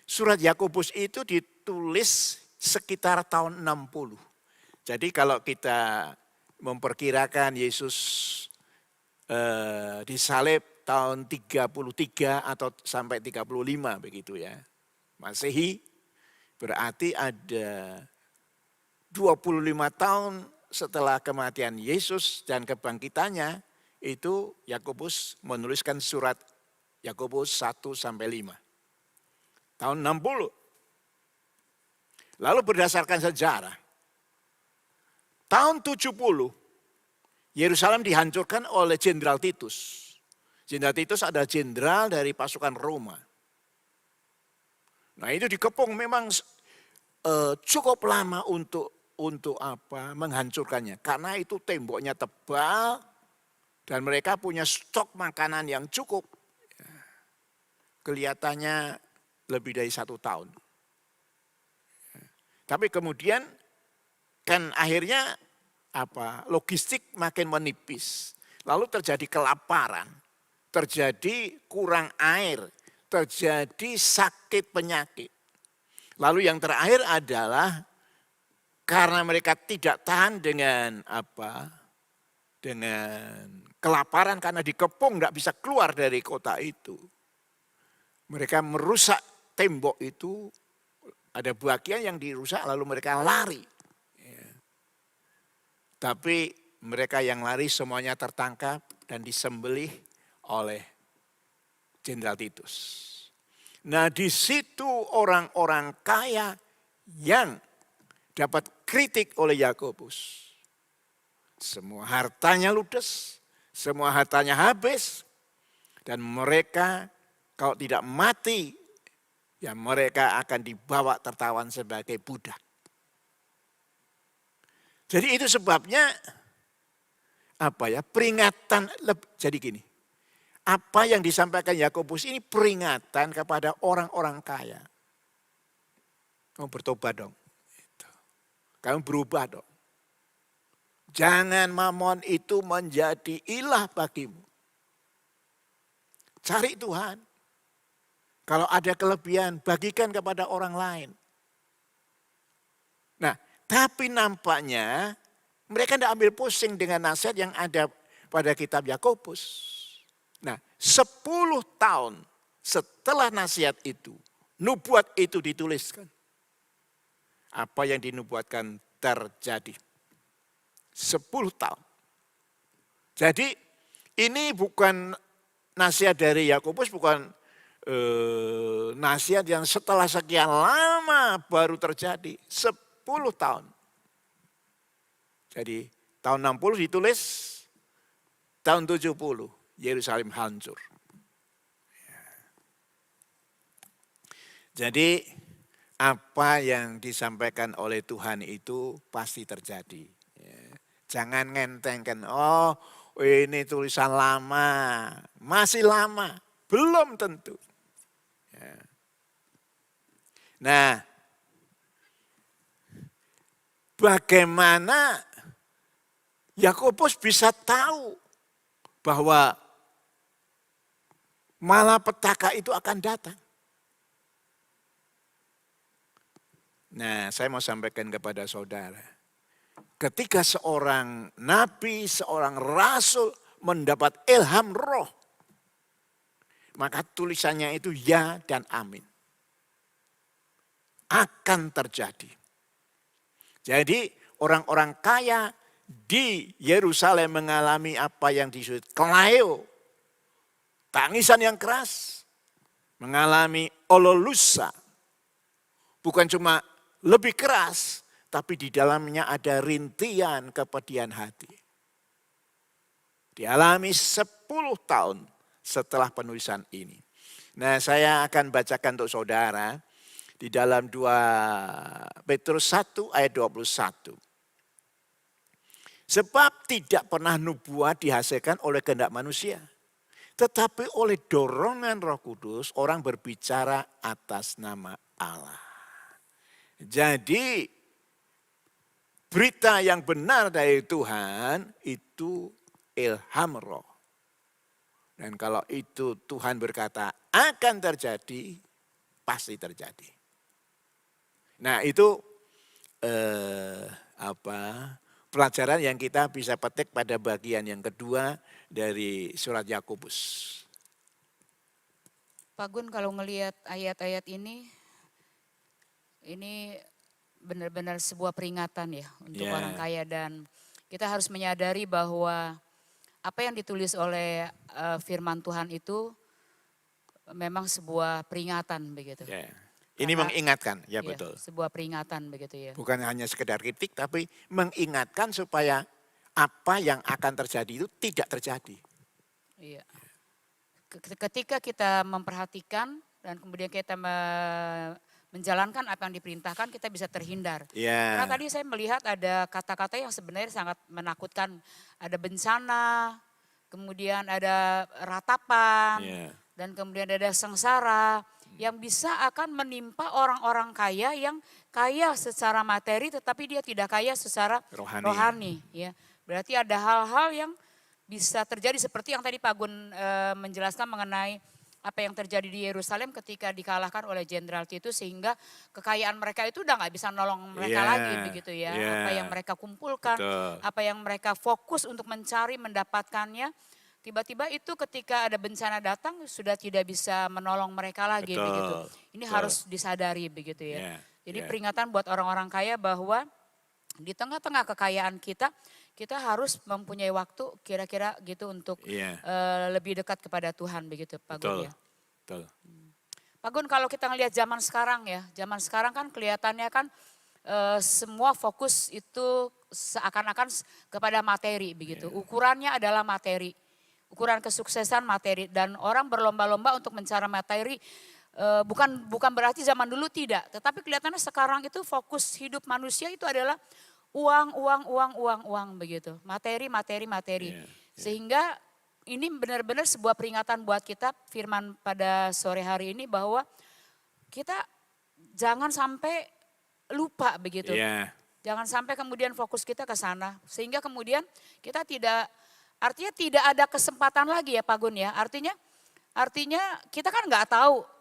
Surat Yakobus itu ditulis sekitar tahun 60. Jadi kalau kita memperkirakan Yesus disalib tahun 33 atau sampai 35 begitu ya. Masehi berarti ada 25 tahun setelah kematian Yesus dan kebangkitannya itu Yakobus menuliskan surat Yakobus 1 sampai 5. Tahun 60. Lalu berdasarkan sejarah tahun 70 Yerusalem dihancurkan oleh Jenderal Titus. Jenderal Titus adalah jenderal dari pasukan Roma. Nah itu dikepung memang cukup lama untuk menghancurkannya. Karena itu temboknya tebal dan mereka punya stok makanan yang cukup. Kelihatannya lebih dari 1 tahun. Tapi kemudian kan akhirnya logistik makin menipis. lalu terjadi kelaparan, terjadi kurang air, terjadi sakit penyakit. Lalu yang terakhir adalah karena mereka tidak tahan dengan dengan kelaparan karena dikepung nggak bisa keluar dari kota itu. Mereka merusak tembok itu, ada bagian yang dirusak lalu mereka lari. Ya. Tapi mereka yang lari semuanya tertangkap dan disembelih oleh Jenderal Titus. Nah di situ orang-orang kaya yang dapat kritik oleh Yakobus. Semua hartanya ludes, semua hartanya habis. Dan mereka kalau tidak mati, ya mereka akan dibawa tertawan sebagai budak. Jadi itu sebabnya peringatan, jadi gini. Apa yang disampaikan Yakobus ini peringatan kepada orang-orang kaya. Kamu bertobat dong. Kamu berubah dong. Jangan mamon itu menjadi ilah bagimu. Cari Tuhan. Kalau ada kelebihan, bagikan kepada orang lain. Nah, tapi nampaknya mereka tidak ambil pusing dengan nasihat yang ada pada kitab Yakobus. Nah, 10 tahun setelah nasihat itu, nubuat itu dituliskan. Apa yang dinubuatkan terjadi. 10 tahun. Jadi ini bukan nasihat dari Yakobus, bukan nasihat yang setelah sekian lama baru terjadi. 10 tahun. Jadi tahun 60 ditulis, tahun 70 Yerusalem hancur. Jadi apa yang disampaikan oleh Tuhan itu pasti terjadi. Jangan ngentengkan, oh ini tulisan lama, masih lama, belum tentu. Nah, bagaimana Yakobus bisa tahu bahwa malapetaka itu akan datang? Nah, saya mau sampaikan kepada saudara. Ketika seorang nabi, seorang rasul mendapat ilham roh, maka tulisannya itu ya dan amin. Akan terjadi. Jadi orang-orang kaya di Yerusalem mengalami apa yang disebut klaio. Tangisan yang keras. Mengalami ololusa. Bukan cuma lebih keras, tapi di dalamnya ada rintian kepedihan hati. Dialami 10 tahun setelah penulisan ini. Nah, saya akan bacakan untuk saudara di dalam 2 Petrus 1 ayat 21. Sebab tidak pernah nubuat dihasilkan oleh kehendak manusia. Tetapi oleh dorongan Roh Kudus orang berbicara atas nama Allah. Jadi berita yang benar dari Tuhan itu ilham roh. Dan kalau itu Tuhan berkata akan terjadi, pasti terjadi. Nah itu pelajaran yang kita bisa petik pada bagian yang kedua dari surat Yakobus. Pak Gun, kalau ngelihat ayat-ayat ini benar-benar sebuah peringatan ya untuk orang kaya, dan kita harus menyadari bahwa apa yang ditulis oleh firman Tuhan itu memang sebuah peringatan begitu. Yeah. Ini mengingatkan, ya betul. Sebuah peringatan begitu ya. Bukan hanya sekedar kritik, tapi mengingatkan supaya apa yang akan terjadi itu tidak terjadi. Iya. Ketika kita memperhatikan dan kemudian kita menjalankan apa yang diperintahkan, kita bisa terhindar. Yeah. Karena tadi saya melihat ada kata-kata yang sebenarnya sangat menakutkan. Ada bencana, kemudian ada ratapan, dan kemudian ada sengsara yang bisa akan menimpa orang-orang kaya yang kaya secara materi tetapi dia tidak kaya secara rohani. Ya. Berarti ada hal-hal yang bisa terjadi seperti yang tadi Pak Gun menjelaskan mengenai apa yang terjadi di Yerusalem ketika dikalahkan oleh Jenderal Titus, sehingga kekayaan mereka itu udah nggak bisa nolong mereka lagi begitu ya. Apa yang mereka kumpulkan, apa yang mereka fokus untuk mencari mendapatkannya, tiba-tiba itu ketika ada bencana datang sudah tidak bisa menolong mereka lagi begitu. Ini harus disadari begitu ya. Jadi peringatan buat orang-orang kaya bahwa di tengah-tengah kekayaan kita, kita harus mempunyai waktu kira-kira gitu untuk lebih dekat kepada Tuhan begitu Pak Gun ya. Betul. Pak Gun, kalau kita ngelihat zaman sekarang ya, zaman sekarang kan kelihatannya kan semua fokus itu seakan-akan kepada materi begitu. Ukurannya adalah materi, ukuran kesuksesan materi, dan orang berlomba-lomba untuk mencari materi. Bukan berarti zaman dulu tidak, tetapi kelihatannya sekarang itu fokus hidup manusia itu adalah uang begitu, materi. Sehingga ini benar-benar sebuah peringatan buat kita, firman pada sore hari ini, bahwa kita jangan sampai lupa begitu. Jangan sampai kemudian fokus kita ke sana, sehingga kemudian kita artinya tidak ada kesempatan lagi ya Pak Gun ya. Artinya kita kan nggak tahu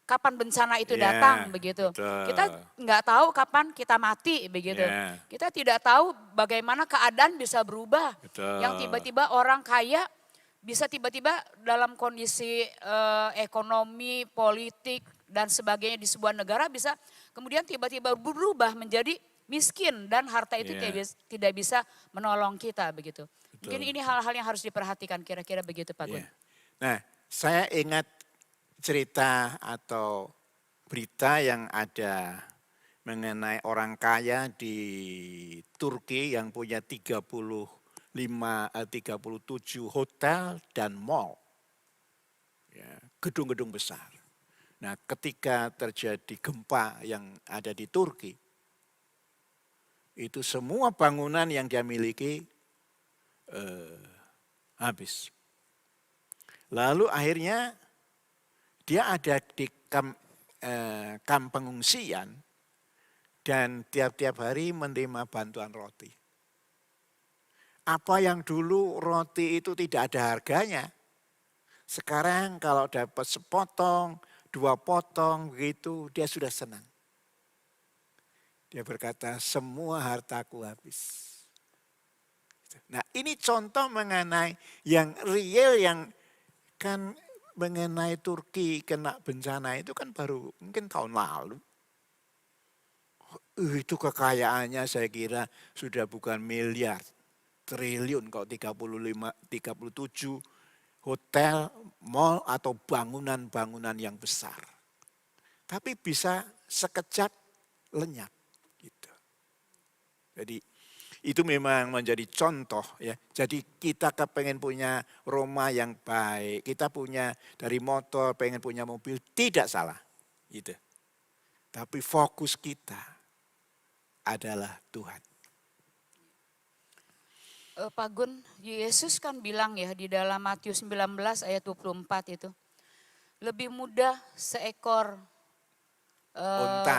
kapan bencana itu datang begitu. Betul. Kita nggak tahu kapan kita mati begitu. Kita tidak tahu bagaimana keadaan bisa berubah. Betul. Yang tiba-tiba orang kaya bisa tiba-tiba dalam kondisi ekonomi, politik dan sebagainya di sebuah negara bisa kemudian tiba-tiba berubah menjadi miskin dan harta itu tidak bisa menolong kita begitu. Betul. Mungkin ini hal-hal yang harus diperhatikan kira-kira begitu Pak Gun. Nah, saya ingat cerita atau berita yang ada mengenai orang kaya di Turki yang punya 37 hotel dan mall. Gedung-gedung besar. Nah, ketika terjadi gempa yang ada di Turki, itu semua bangunan yang dia miliki habis. Lalu akhirnya dia ada di kamp pengungsian dan tiap-tiap hari menerima bantuan roti. Apa yang dulu roti itu tidak ada harganya, sekarang kalau dapat sepotong, 2 potong begitu, dia sudah senang. Dia berkata, semua hartaku habis. Nah, ini contoh mengenai yang real, yang kan mengenai Turki kena bencana itu kan baru mungkin tahun lalu. Itu kekayaannya saya kira sudah bukan miliar, triliun kalau 37 hotel, mall atau bangunan-bangunan yang besar. Tapi bisa sekejap lenyap gitu. Jadi itu memang menjadi contoh ya. Jadi kita kepengen punya rumah yang baik, kita punya dari motor, pengen punya mobil, tidak salah. Gitu. Tapi fokus kita adalah Tuhan. Pak Gun, Yesus kan bilang ya di dalam Matius 19 ayat 24 itu, lebih mudah seekor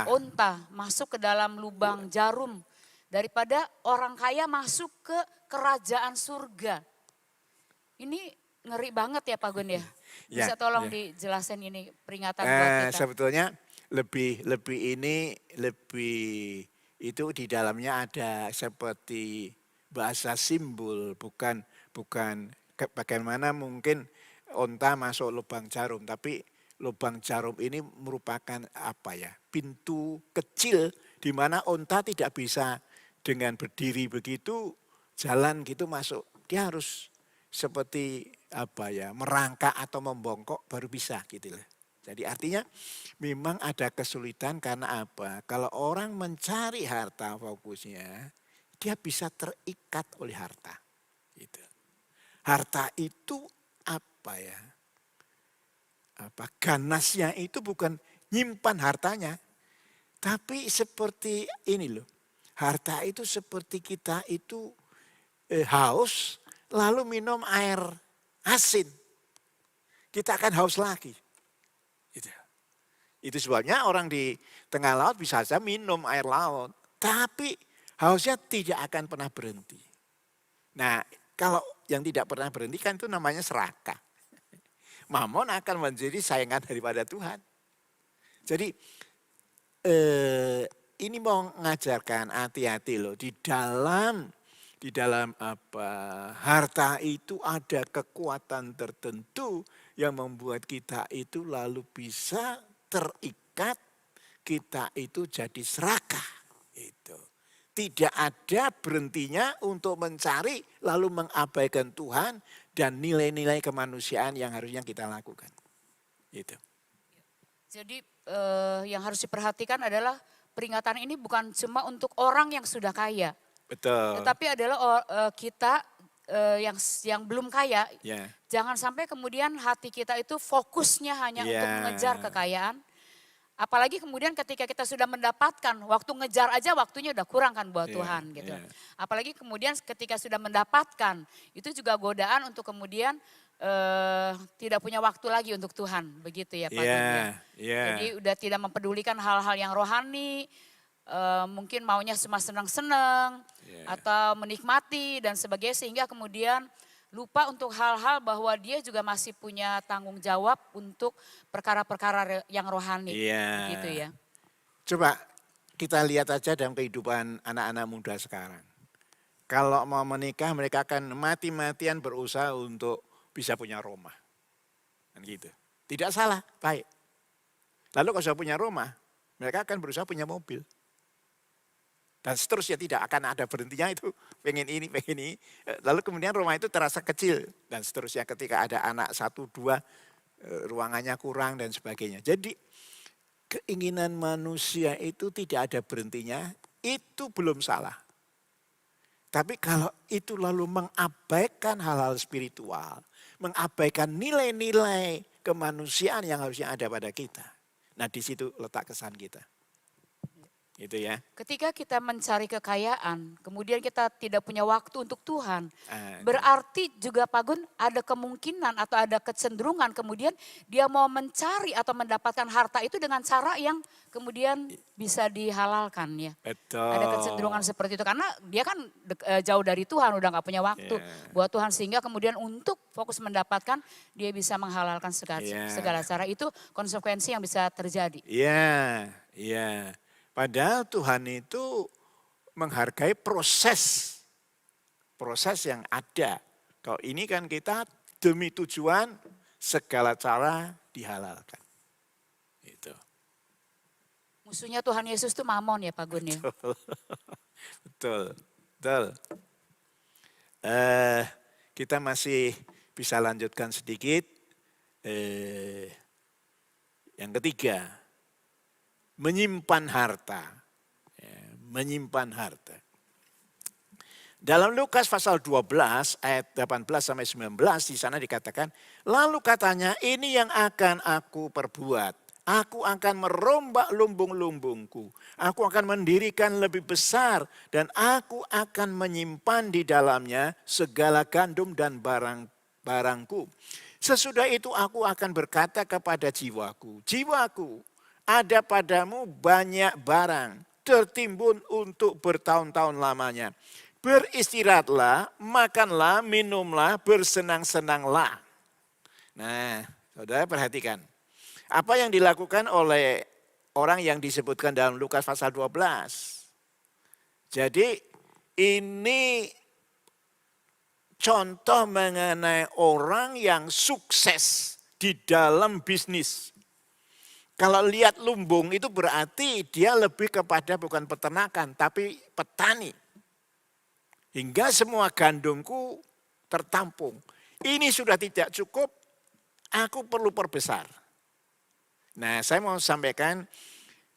onta masuk ke dalam lubang jarum daripada orang kaya masuk ke kerajaan surga. Ini ngeri banget ya Pak Gun ya. Bisa tolong dijelasin ini peringatan buat kita. Sebetulnya lebih itu di dalamnya ada seperti bahasa simbol, bukan bagaimana mungkin onta masuk lubang jarum, tapi lubang jarum ini merupakan pintu kecil di mana onta tidak bisa dengan berdiri begitu, jalan gitu masuk. Dia harus seperti merangkak atau membongkok baru bisa gitu loh. Jadi artinya memang ada kesulitan karena apa? Kalau orang mencari harta fokusnya, dia bisa terikat oleh harta. Gitu. Harta itu ganasnya itu bukan nyimpan hartanya, tapi seperti ini loh. Harta itu seperti kita itu haus lalu minum air asin. Kita akan haus lagi. Itu sebabnya orang di tengah laut bisa saja minum air laut. Tapi hausnya tidak akan pernah berhenti. Nah kalau yang tidak pernah berhenti kan itu namanya serakah. Mamon akan menjadi sayangan daripada Tuhan. Jadi ini mau mengajarkan hati-hati loh, di dalam apa harta itu ada kekuatan tertentu yang membuat kita itu lalu bisa terikat, kita itu jadi serakah. Itu tidak ada berhentinya untuk mencari lalu mengabaikan Tuhan dan nilai-nilai kemanusiaan yang harusnya kita lakukan. Itu. Jadi yang harus diperhatikan adalah peringatan ini bukan cuma untuk orang yang sudah kaya. Betul. Tetapi adalah kita yang belum kaya. Yeah. Jangan sampai kemudian hati kita itu fokusnya hanya untuk mengejar kekayaan. Apalagi kemudian ketika kita sudah mendapatkan, waktu ngejar aja waktunya udah kurang kan buat Tuhan gitu. Apalagi kemudian ketika sudah mendapatkan, itu juga godaan untuk kemudian tidak punya waktu lagi untuk Tuhan, begitu ya Pak Gun ya. Jadi udah tidak mempedulikan hal-hal yang rohani, mungkin maunya cuma senang-senang atau menikmati dan sebagainya, sehingga kemudian lupa untuk hal-hal bahwa dia juga masih punya tanggung jawab untuk perkara-perkara yang rohani. Gitu ya. Coba kita lihat aja dalam kehidupan anak-anak muda sekarang. Kalau mau menikah mereka akan mati-matian berusaha untuk bisa punya rumah. Kan gitu. Tidak salah, baik. Lalu kalau sudah punya rumah, mereka akan berusaha punya mobil. Dan seterusnya, tidak akan ada berhentinya itu, pengen ini. Lalu kemudian rumah itu terasa kecil dan seterusnya, ketika ada anak 1, 2, ruangannya kurang dan sebagainya. Jadi keinginan manusia itu tidak ada berhentinya, itu belum salah. Tapi kalau itu lalu mengabaikan hal-hal spiritual, mengabaikan nilai-nilai kemanusiaan yang harusnya ada pada kita. Nah, di situ letak kesan kita. Gitu ya. Ketika kita mencari kekayaan, kemudian kita tidak punya waktu untuk Tuhan. Berarti juga Pak Gun ada kemungkinan atau ada kecenderungan kemudian dia mau mencari atau mendapatkan harta itu dengan cara yang kemudian bisa dihalalkan ya. Betul. Ada kecenderungan seperti itu karena dia kan jauh dari Tuhan, udah gak punya waktu buat Tuhan, sehingga kemudian untuk fokus mendapatkan dia bisa menghalalkan segala cara. Itu konsekuensi yang bisa terjadi. Iya. Padahal Tuhan itu menghargai proses yang ada. Kalau ini kan kita demi tujuan segala cara dihalalkan. Itu. Musuhnya Tuhan Yesus itu mamon ya Pak Gun ya. Betul. Kita masih bisa lanjutkan sedikit. Yang ketiga, menyimpan harta. Menyimpan harta. Dalam Lukas pasal 12 ayat 18 sampai 19 di sana dikatakan, lalu katanya, ini yang akan aku perbuat. Aku akan merombak lumbung-lumbungku. Aku akan mendirikan lebih besar dan aku akan menyimpan di dalamnya segala gandum dan barang-barangku. Sesudah itu aku akan berkata kepada jiwaku, jiwaku, ada padamu banyak barang tertimbun untuk bertahun-tahun lamanya. Beristirahatlah, makanlah, minumlah, bersenang-senanglah. Nah, saudara perhatikan. Apa yang dilakukan oleh orang yang disebutkan dalam Lukas pasal 12. Jadi ini contoh mengenai orang yang sukses di dalam bisnis. Kalau lihat lumbung itu berarti dia lebih kepada bukan peternakan tapi petani. Hingga semua gandumku tertampung. Ini sudah tidak cukup, aku perlu perbesar. Nah, saya mau sampaikan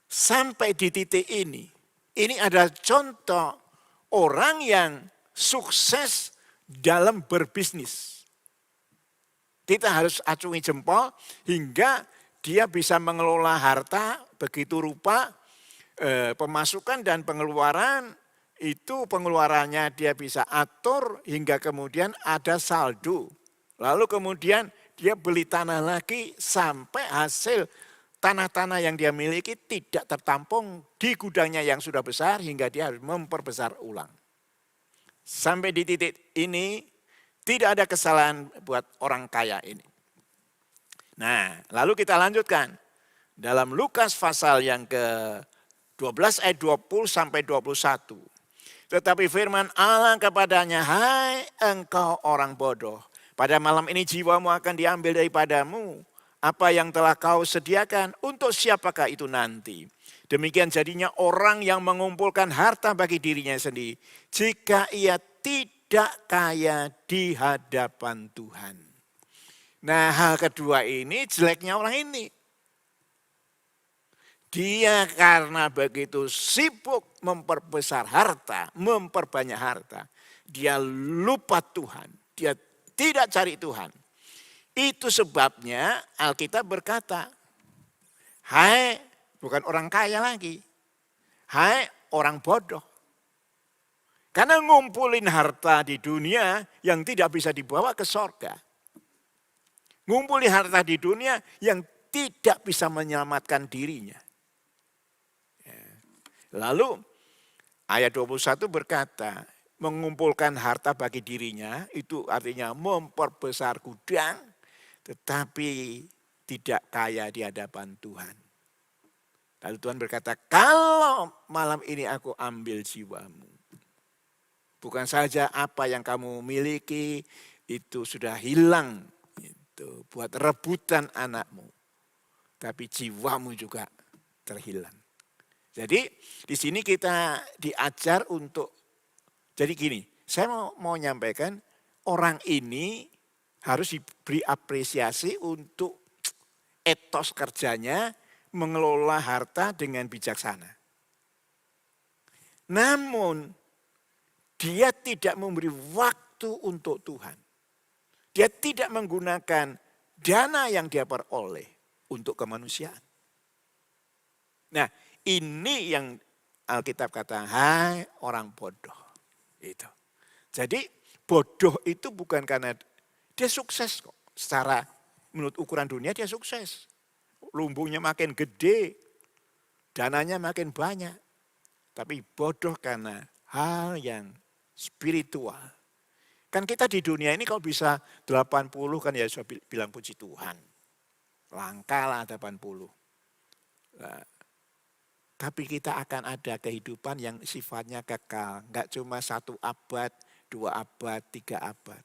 sampai di titik ini adalah contoh orang yang sukses dalam berbisnis. Kita harus acungi jempol hingga dia bisa mengelola harta begitu rupa, pemasukan dan pengeluaran, itu pengeluarannya dia bisa atur hingga kemudian ada saldo. Lalu kemudian dia beli tanah lagi sampai hasil tanah-tanah yang dia miliki tidak tertampung di gudangnya yang sudah besar hingga dia harus memperbesar ulang. Sampai di titik ini Tidak ada kesalahan buat orang kaya ini. Nah, lalu kita lanjutkan. Dalam Lukas pasal yang ke-12 ayat 20 sampai 21. Tetapi firman Allah kepadanya, hai engkau orang bodoh. Pada malam ini jiwamu akan diambil daripadamu. Apa yang telah kau sediakan, untuk siapakah itu nanti? Demikian jadinya orang yang mengumpulkan harta bagi dirinya sendiri, jika ia tidak kaya di hadapan Tuhan. Nah, hal kedua ini jeleknya orang ini. Dia karena begitu sibuk memperbesar harta, memperbanyak harta, dia lupa Tuhan, dia tidak cari Tuhan. Itu sebabnya Alkitab berkata, hai, bukan orang kaya lagi, hai orang bodoh. Karena ngumpulin harta di dunia yang tidak bisa dibawa ke sorga. Ngumpulin harta di dunia yang tidak bisa menyelamatkan dirinya. Lalu ayat 21 berkata, mengumpulkan harta bagi dirinya, itu artinya memperbesar gudang, tetapi tidak kaya di hadapan Tuhan. Lalu Tuhan berkata, kalau malam ini aku ambil jiwamu, bukan saja apa yang kamu miliki itu sudah hilang itu buat rebutan anakmu, tapi jiwamu juga terhilang. Jadi di sini kita diajar untuk, jadi gini, saya mau menyampaikan orang ini harus diberi apresiasi untuk etos kerjanya mengelola harta dengan bijaksana. Namun dia tidak memberi waktu untuk Tuhan. Dia tidak menggunakan dana yang dia peroleh untuk kemanusiaan. Nah, ini yang Alkitab kata, hai orang bodoh. Itu. Jadi bodoh itu bukan karena dia sukses kok. Secara menurut ukuran dunia dia sukses. Lumbungnya makin gede, dananya makin banyak. Tapi bodoh karena hal yang spiritual. Kan kita di dunia ini kalau bisa 80 kan ya saya bilang puji Tuhan. Langka lah 80. Nah, tapi kita akan ada kehidupan yang sifatnya kekal. Enggak cuma 1 abad, 2 abad, 3 abad.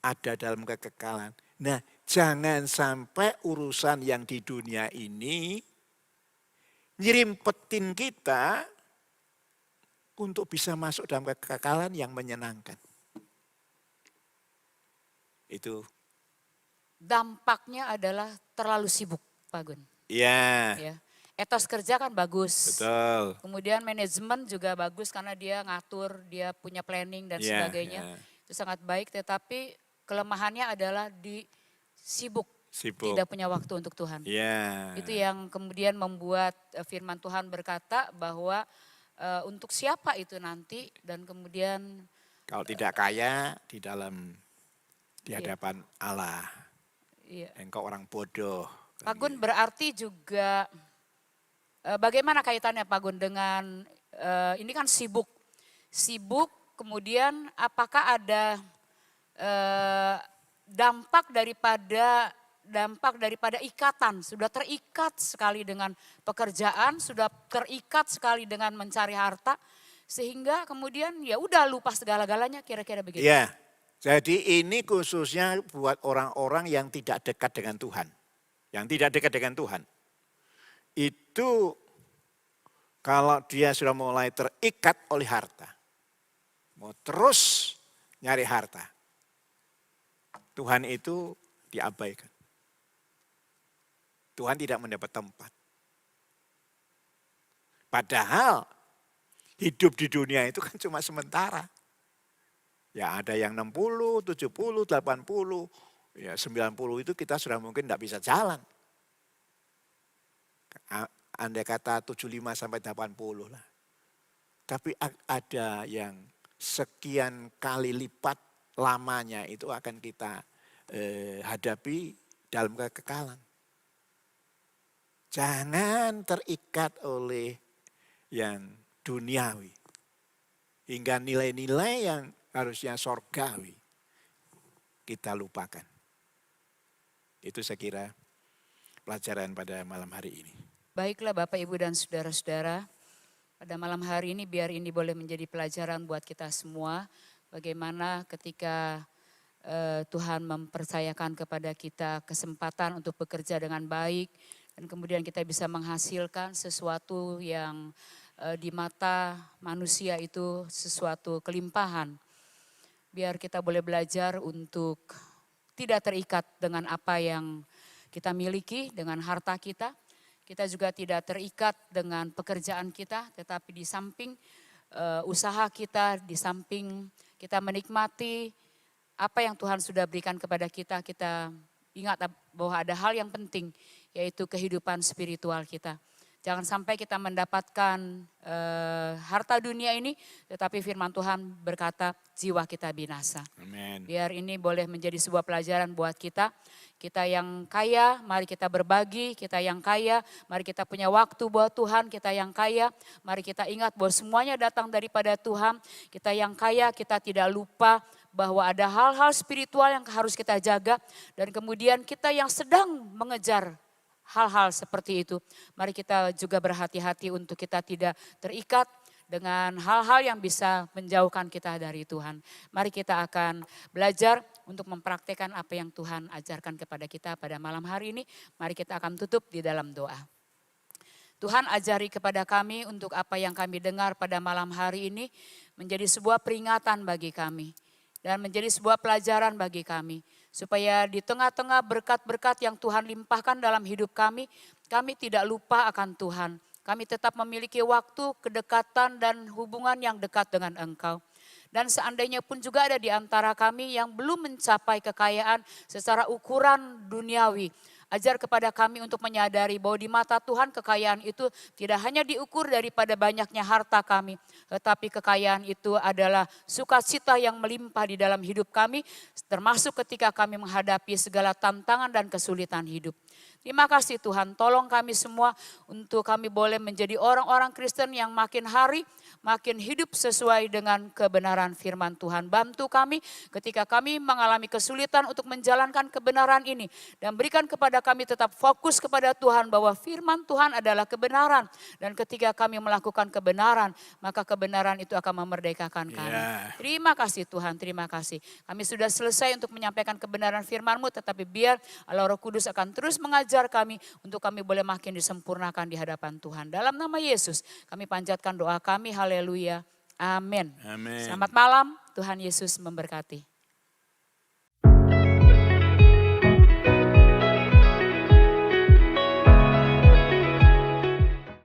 Ada dalam kekekalan. Nah, jangan sampai urusan yang di dunia ini nyerempetin kita untuk bisa masuk dalam kekekalan yang menyenangkan. Itu. Dampaknya adalah terlalu sibuk, Pak Gun. Iya. Ya. Etos kerja kan bagus. Betul. Kemudian manajemen juga bagus karena dia ngatur, dia punya planning dan sebagainya. Itu sangat baik, tetapi kelemahannya adalah di sibuk. Tidak punya waktu untuk Tuhan. Itu yang kemudian membuat firman Tuhan berkata bahwa untuk siapa itu nanti, dan kemudian kalau tidak kaya di hadapan Allah. Engkau orang bodoh. Pak Gun, berarti juga bagaimana kaitannya Pak Gun dengan ini kan sibuk. Sibuk kemudian apakah ada dampak daripada ikatan, sudah terikat sekali dengan pekerjaan, sudah terikat sekali dengan mencari harta, sehingga kemudian ya udah lupa segala-galanya, kira-kira begitu. Iya, jadi ini khususnya buat orang-orang yang tidak dekat dengan Tuhan. Yang tidak dekat dengan Tuhan. Itu kalau dia sudah mulai terikat oleh harta, mau terus nyari harta, Tuhan itu diabaikan. Tuhan tidak mendapat tempat. Padahal hidup di dunia itu kan cuma sementara. Ya ada yang 60, 70, 80, ya 90 itu kita sudah mungkin tidak bisa jalan. Andai kata 75 sampai 80 lah. Tapi ada yang sekian kali lipat lamanya itu akan kita hadapi dalam kekekalan. Jangan terikat oleh yang duniawi. Hingga nilai-nilai yang harusnya sorgawi kita lupakan. Itu saya kira pelajaran pada malam hari ini. Baiklah Bapak, Ibu, dan saudara-saudara, pada malam hari ini biar ini boleh menjadi pelajaran buat kita semua. Bagaimana ketika Tuhan mempercayakan kepada kita kesempatan untuk bekerja dengan baik. Dan kemudian kita bisa menghasilkan sesuatu yang di mata manusia itu sesuatu kelimpahan. Biar kita boleh belajar untuk tidak terikat dengan apa yang kita miliki, dengan harta kita. Kita juga tidak terikat dengan pekerjaan kita, tetapi di samping usaha kita, di samping kita menikmati apa yang Tuhan sudah berikan kepada kita, kita ingat bahwa ada hal yang penting, yaitu kehidupan spiritual kita. Jangan sampai kita mendapatkan harta dunia ini, tetapi firman Tuhan berkata jiwa kita binasa. Amen. Biar ini boleh menjadi sebuah pelajaran buat kita. Kita yang kaya, mari kita berbagi. Kita yang kaya, mari kita punya waktu buat Tuhan. Kita yang kaya, mari kita ingat bahwa semuanya datang daripada Tuhan. Kita yang kaya, kita tidak lupa bahwa ada hal-hal spiritual yang harus kita jaga. Dan kemudian kita yang sedang mengejar hal-hal seperti itu, mari kita juga berhati-hati untuk kita tidak terikat dengan hal-hal yang bisa menjauhkan kita dari Tuhan. Mari kita akan belajar untuk mempraktekkan apa yang Tuhan ajarkan kepada kita pada malam hari ini. Mari kita akan tutup di dalam doa. Tuhan, ajari kepada kami untuk apa yang kami dengar pada malam hari ini menjadi sebuah peringatan bagi kami dan menjadi sebuah pelajaran bagi kami. Supaya di tengah-tengah berkat-berkat yang Tuhan limpahkan dalam hidup kami tidak lupa akan Tuhan. Kami tetap memiliki waktu, kedekatan dan hubungan yang dekat dengan Engkau. Dan seandainya pun juga ada di antara kami yang belum mencapai kekayaan secara ukuran duniawi. Ajar kepada kami untuk menyadari bahwa di mata Tuhan kekayaan itu tidak hanya diukur daripada banyaknya harta kami. Tetapi kekayaan itu adalah sukacita yang melimpah di dalam hidup kami. Termasuk ketika kami menghadapi segala tantangan dan kesulitan hidup. Terima kasih Tuhan, tolong kami semua untuk kami boleh menjadi orang-orang Kristen yang makin hari makin hidup sesuai dengan kebenaran firman Tuhan. Bantu kami ketika kami mengalami kesulitan untuk menjalankan kebenaran ini. Dan berikan kepada kami tetap fokus kepada Tuhan bahwa firman Tuhan adalah kebenaran. Dan ketika kami melakukan kebenaran, maka kebenaran itu akan memerdekakan kami. Terima kasih Tuhan, terima kasih. Kami sudah selesai untuk menyampaikan kebenaran firman-Mu, tetapi biar Allah Roh Kudus akan terus mengajar kami untuk kami boleh makin disempurnakan di hadapan Tuhan. Dalam nama Yesus kami panjatkan doa kami, haleluya, amin. Amin. Selamat malam, Tuhan Yesus memberkati.